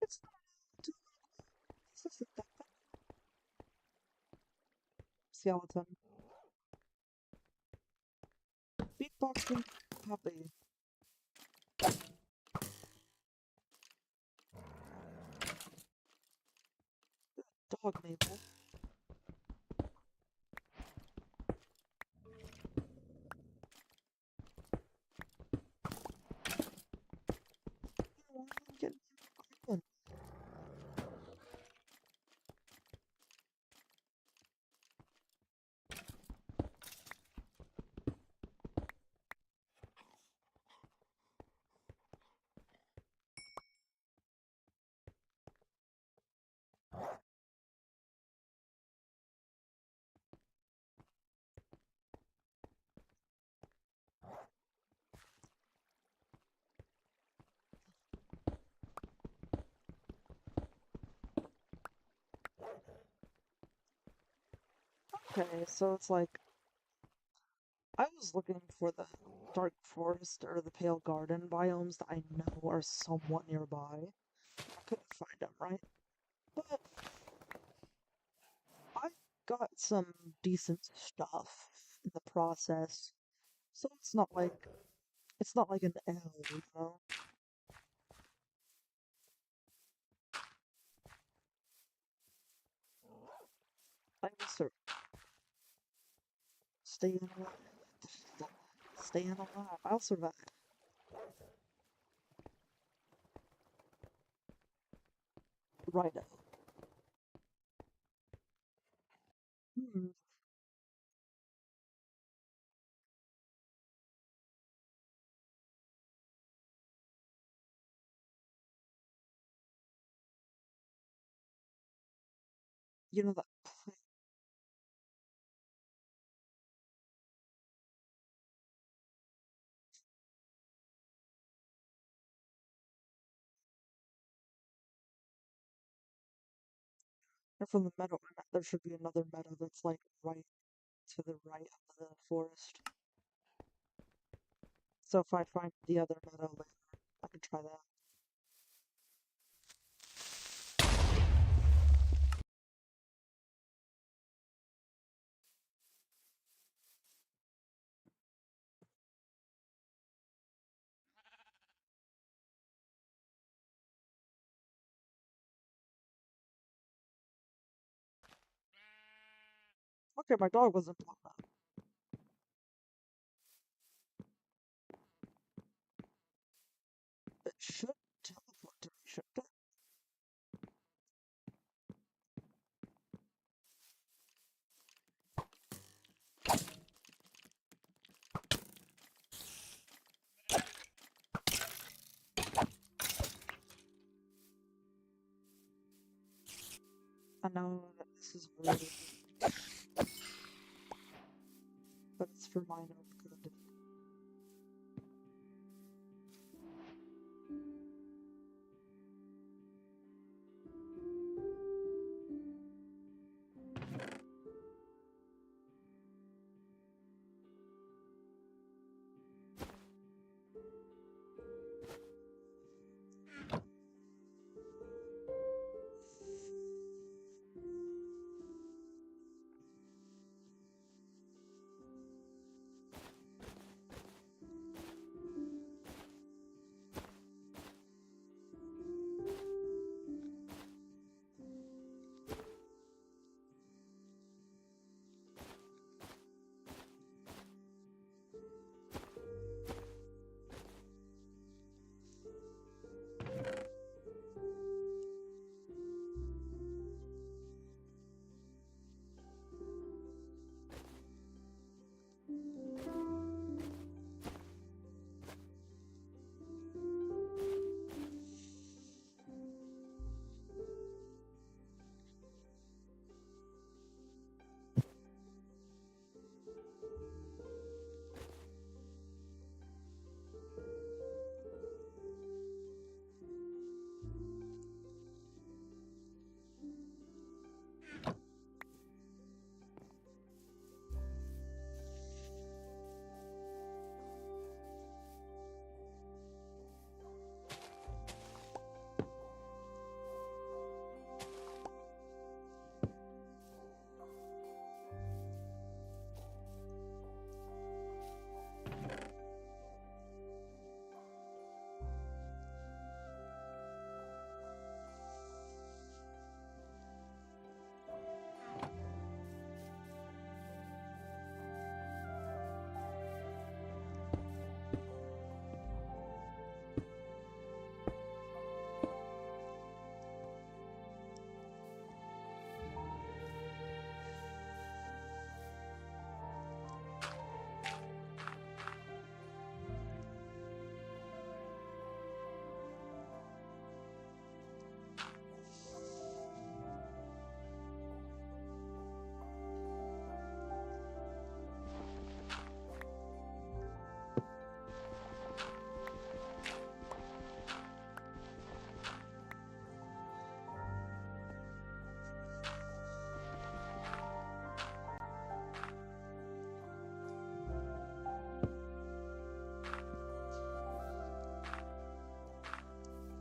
It's not too this isn't that skeleton. Beatboxing puppy. Dog Mabel. Why am I getting island? Okay, so it's like I was looking for the dark forest or the pale garden biomes that I know are somewhat nearby. I couldn't find them, right? But I got some decent stuff in the process, so it's not like an L, you know? I will stay in alive. Stay in alive. I'll survive. Righto. Hmm. You know that and from the meadow, there should be another meadow that's like right to the right of the forest. So if I find the other meadow later, I can try that. Okay, my dog wasn't blown up. It should teleport to me, shouldn't it? I know that this is rude, but it's for my own good.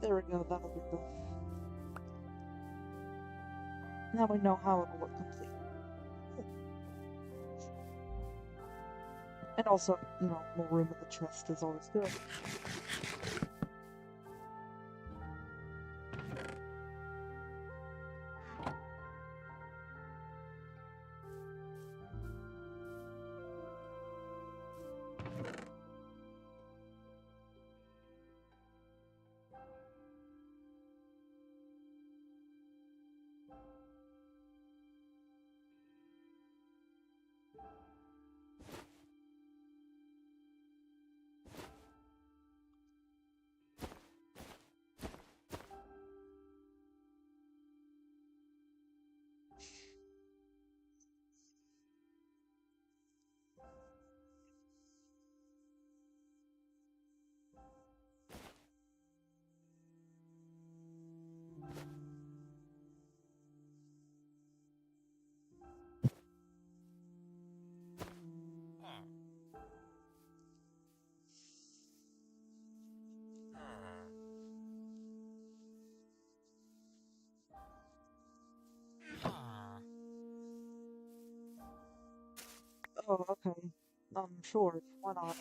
There we go, that'll be enough. Now we know how it'll look complete. And also, more room in the chest is always good. Oh, okay. Sure, why not?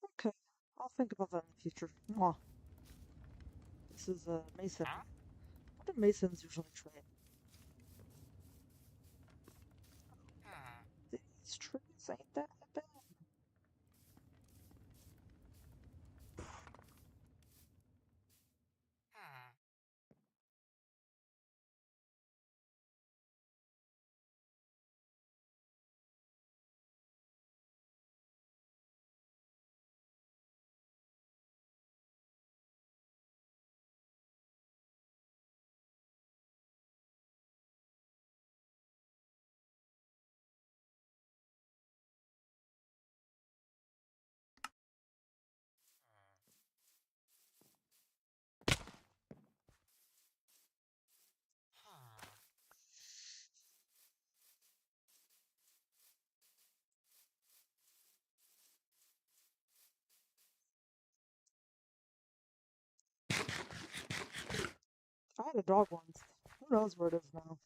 Okay, I'll think about that in the future. Mwah. This is a mason. What do masons usually trade? These trees ain't that bad. I had a dog once. Who knows where it is now?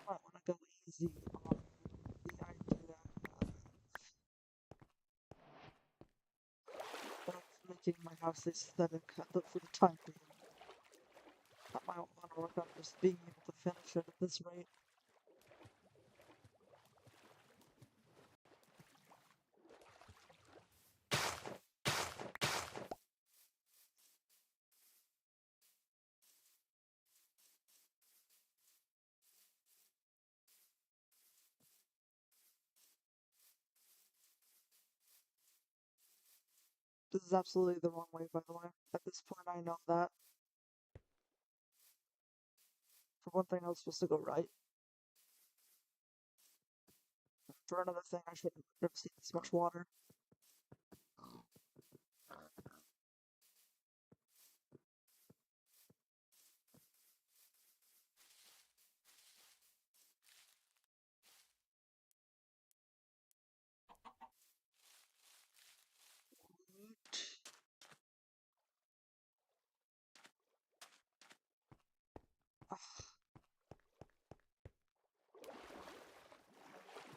I want to go easy on the idea of making my house aesthetic for the time being. I might want to work on just being able to finish it at this rate. This is absolutely the wrong way, by the way. At this point, I know that. For one thing, I was supposed to go right. For another thing, I shouldn't have seen this much water.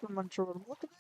I'm unsure what I'm looking at.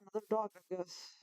Another dog, I guess.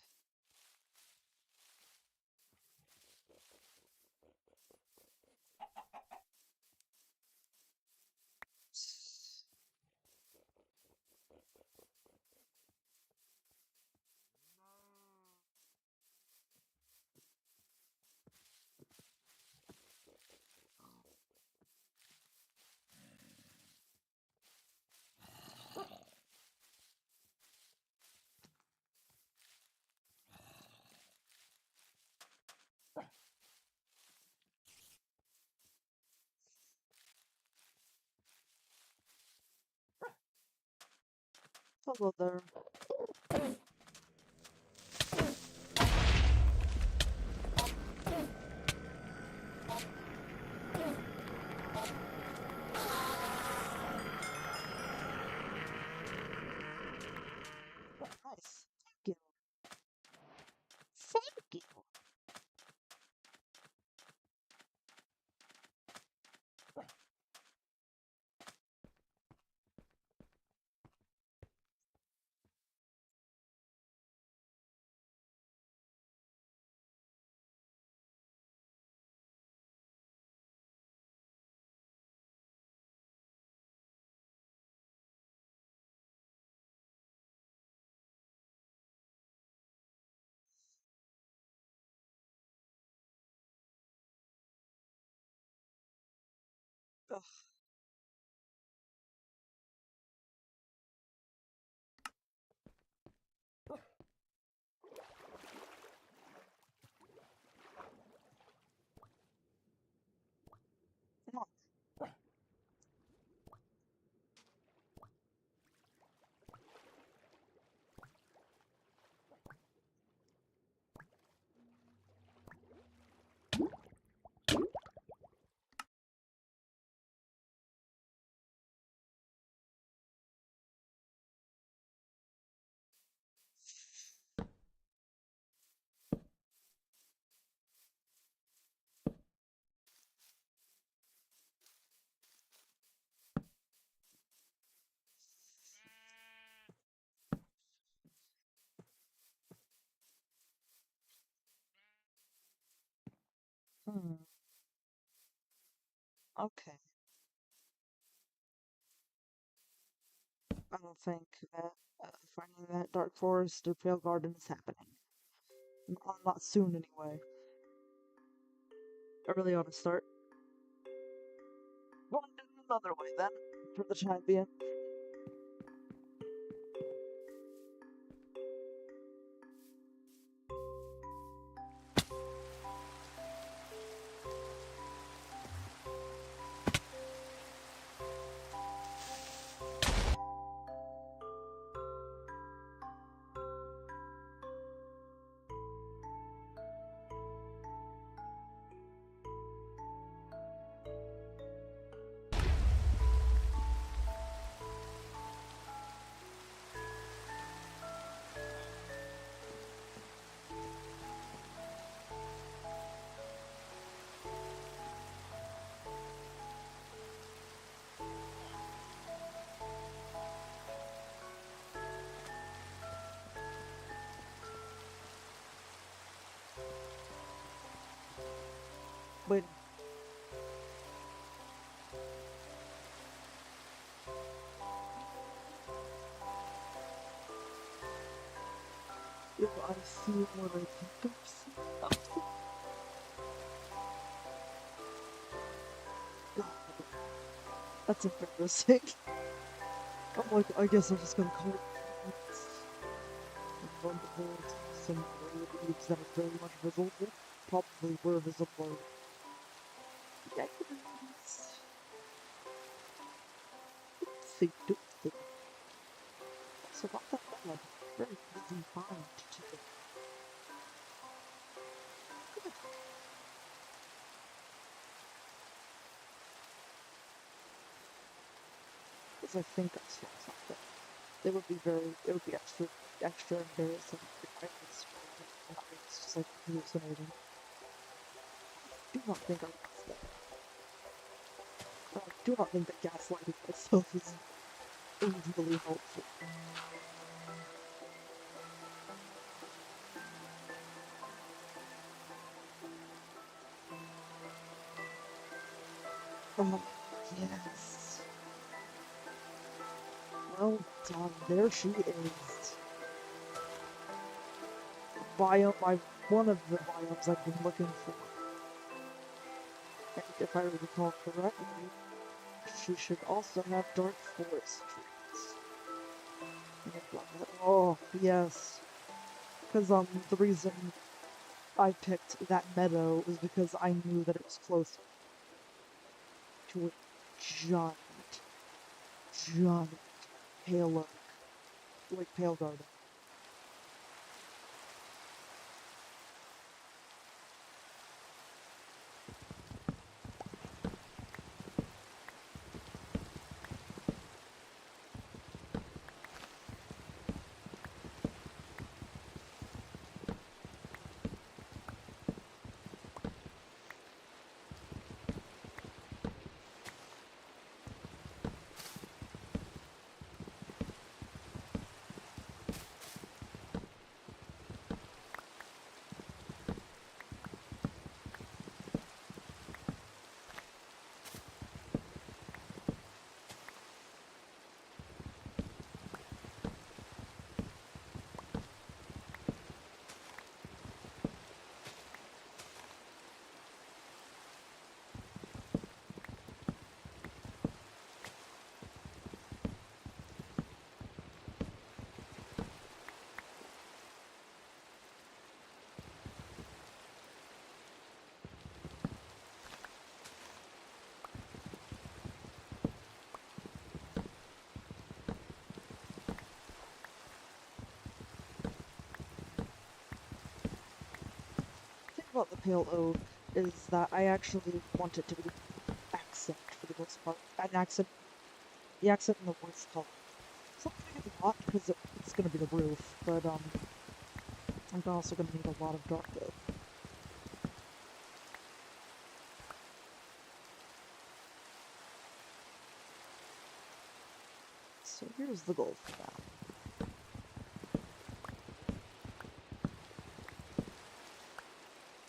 Hello there. Nice. Thank you. Thank you. Ugh. Come Okay. I don't think that finding that dark forest or pale garden is happening. Not soon, anyway. I really ought to start going another way then, for the time being. Wait, if I see what I think I see something. God, that's embarrassing. I'm like, I guess I'm just gonna call it wonderful. Some leaves that are very much visible. Probably were visible. Yikes. Oopsie doopsie. So not that bad. Very easy find too. Good. Because I think I saw something. It would be extra embarrassing if I was screwed. It's just like hallucinating. I do not think I was there. I do not think that gaslighting myself is really helpful. Oh, yes. Well done. There she is. One of the biomes I've been looking for. And if I recall correctly, she should also have dark forest trees. Oh, yes. Because, the reason I picked that meadow was because I knew that it was close to a giant, giant pale oak, like pale garden. about the pale oak is that I actually want it to be accent for the most part. An accent, the accent in the voice color. Something I get a lot because it's gonna be the roof, but I'm also gonna need a lot of dark oak. So here's the goal for that.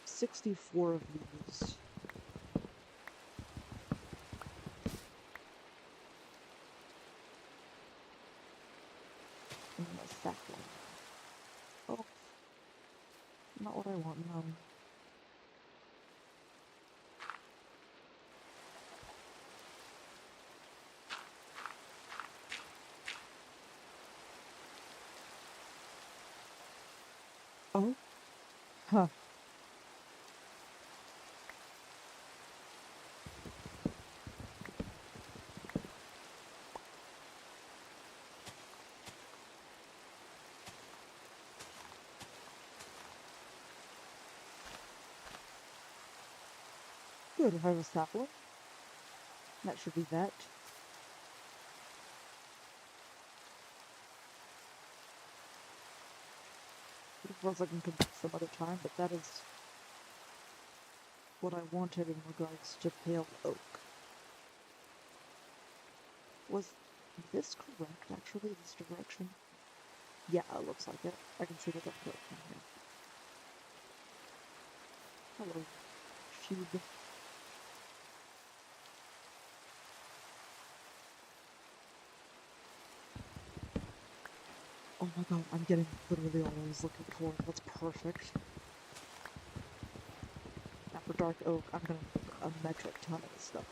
64 of these. And a sapling. Oh, not what I want now. Oh? Huh. Good, if I have a sapling. That should be that. Of course I can come back some other time, but that is what I wanted in regards to pale oak. Was this correct, actually, this direction? Yeah, it looks like it. I can see the duck from here. Hello, sheep. Oh my god, I'm getting literally all I was looking for. That's perfect. Now for dark oak, I'm gonna make a metric ton of this stuff.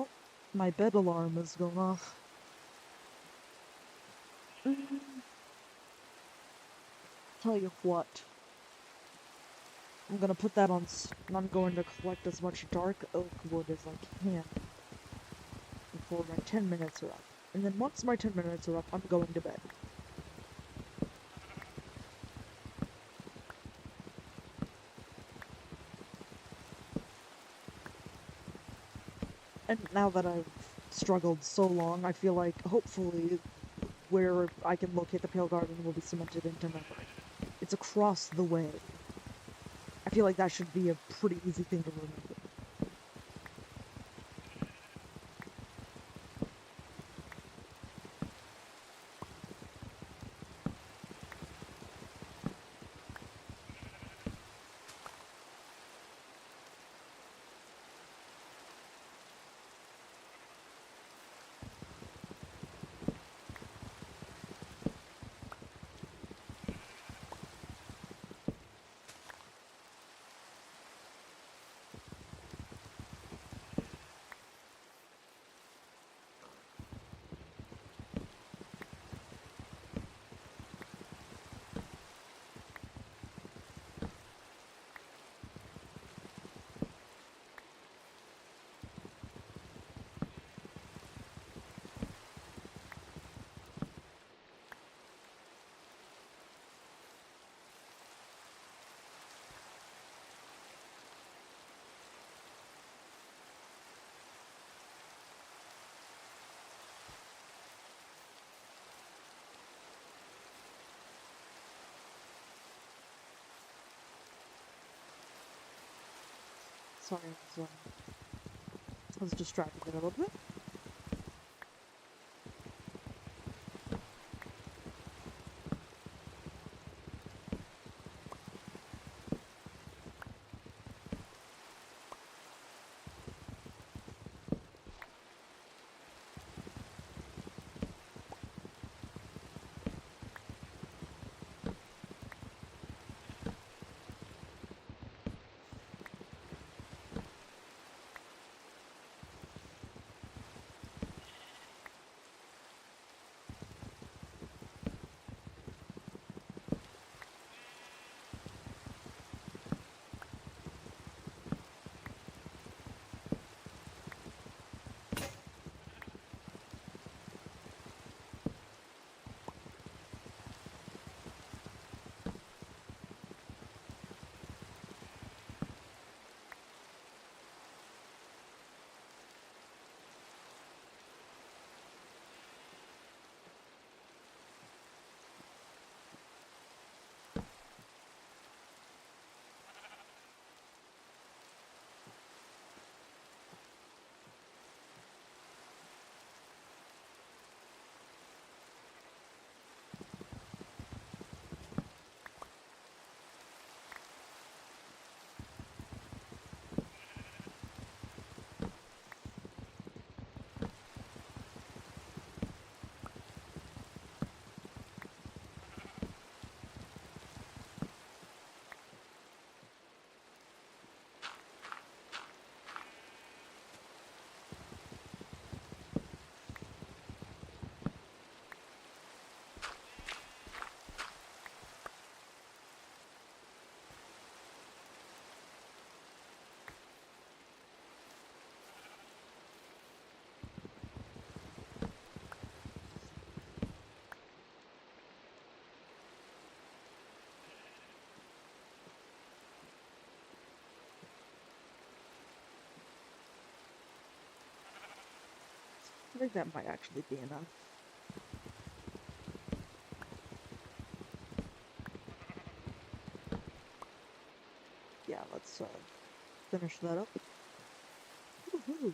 Oh, my bed alarm is going off. Tell you what. I'm gonna put that on, and I'm going to collect as much dark oak wood as I can before my 10 minutes are up. And then once my 10 minutes are up, I'm going to bed. And now that I've struggled so long, I feel like hopefully where I can locate the Pale Garden will be cemented into memory. It's across the way. I feel like that should be a pretty easy thing to remember. Sorry, I was distracted a little bit. I think that might actually be enough. Yeah, let's finish that up. Woohoo!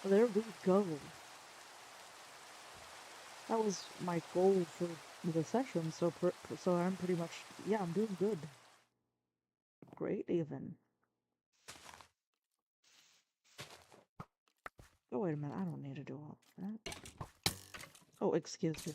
There we go. That was my goal for the session, so so I'm pretty much, yeah, I'm doing good. Great, even. Oh, wait a minute, I don't need to do all of that. Oh, excuse me.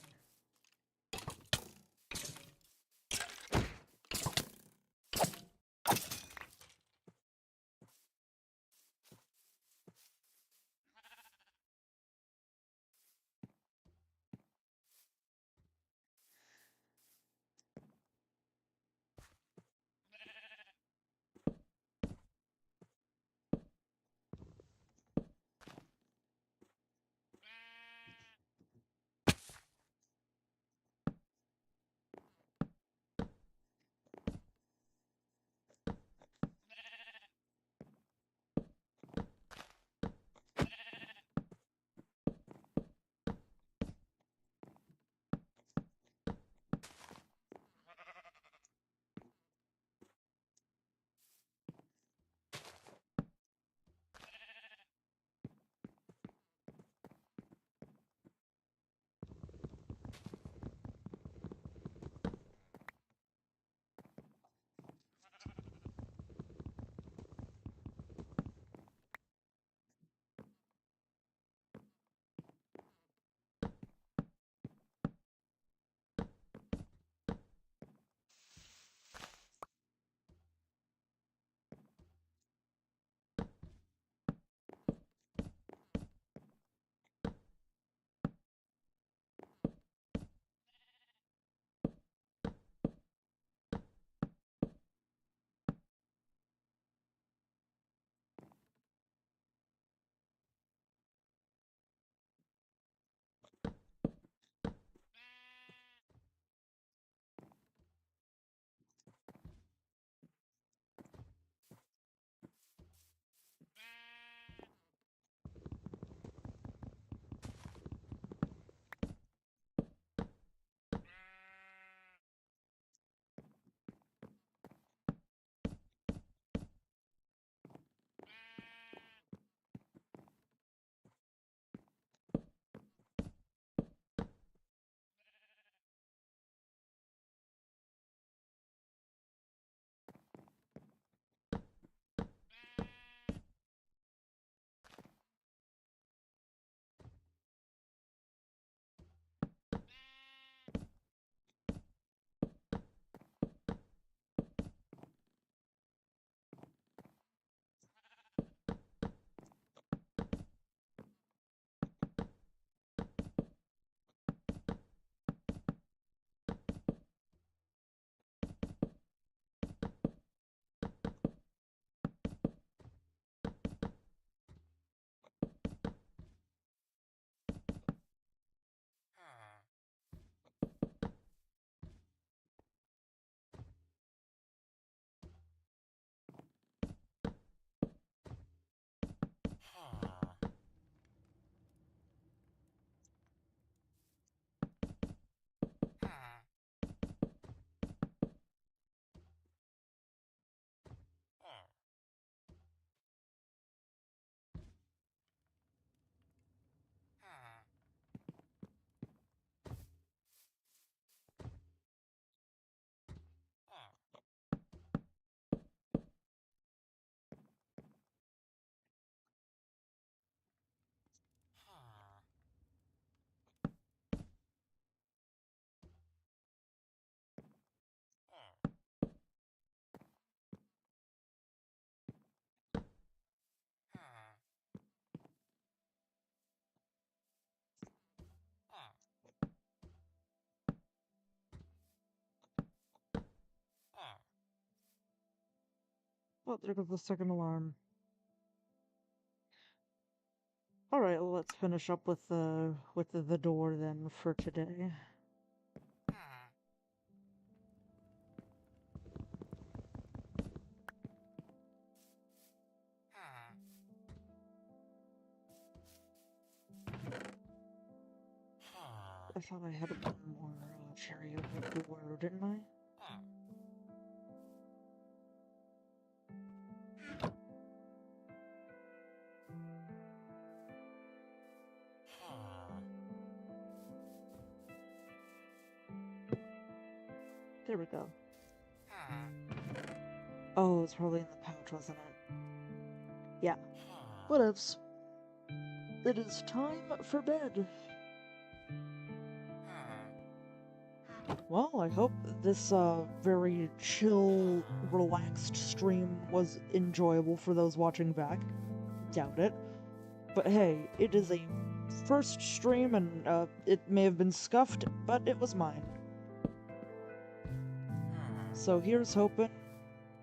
Oh, there goes the second alarm. Alright, let's finish up with the door then for today. I thought I had one more cherry over door, didn't I? There we go. Oh, it was probably in the pouch, wasn't it? Yeah. Whatevs. It is time for bed. Well, I hope this very chill, relaxed stream was enjoyable for those watching back. Doubt it. But hey, it is a first stream and it may have been scuffed, but it was mine. So here's hoping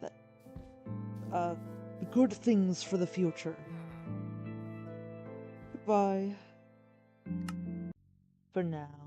that good things for the future. Goodbye. For now.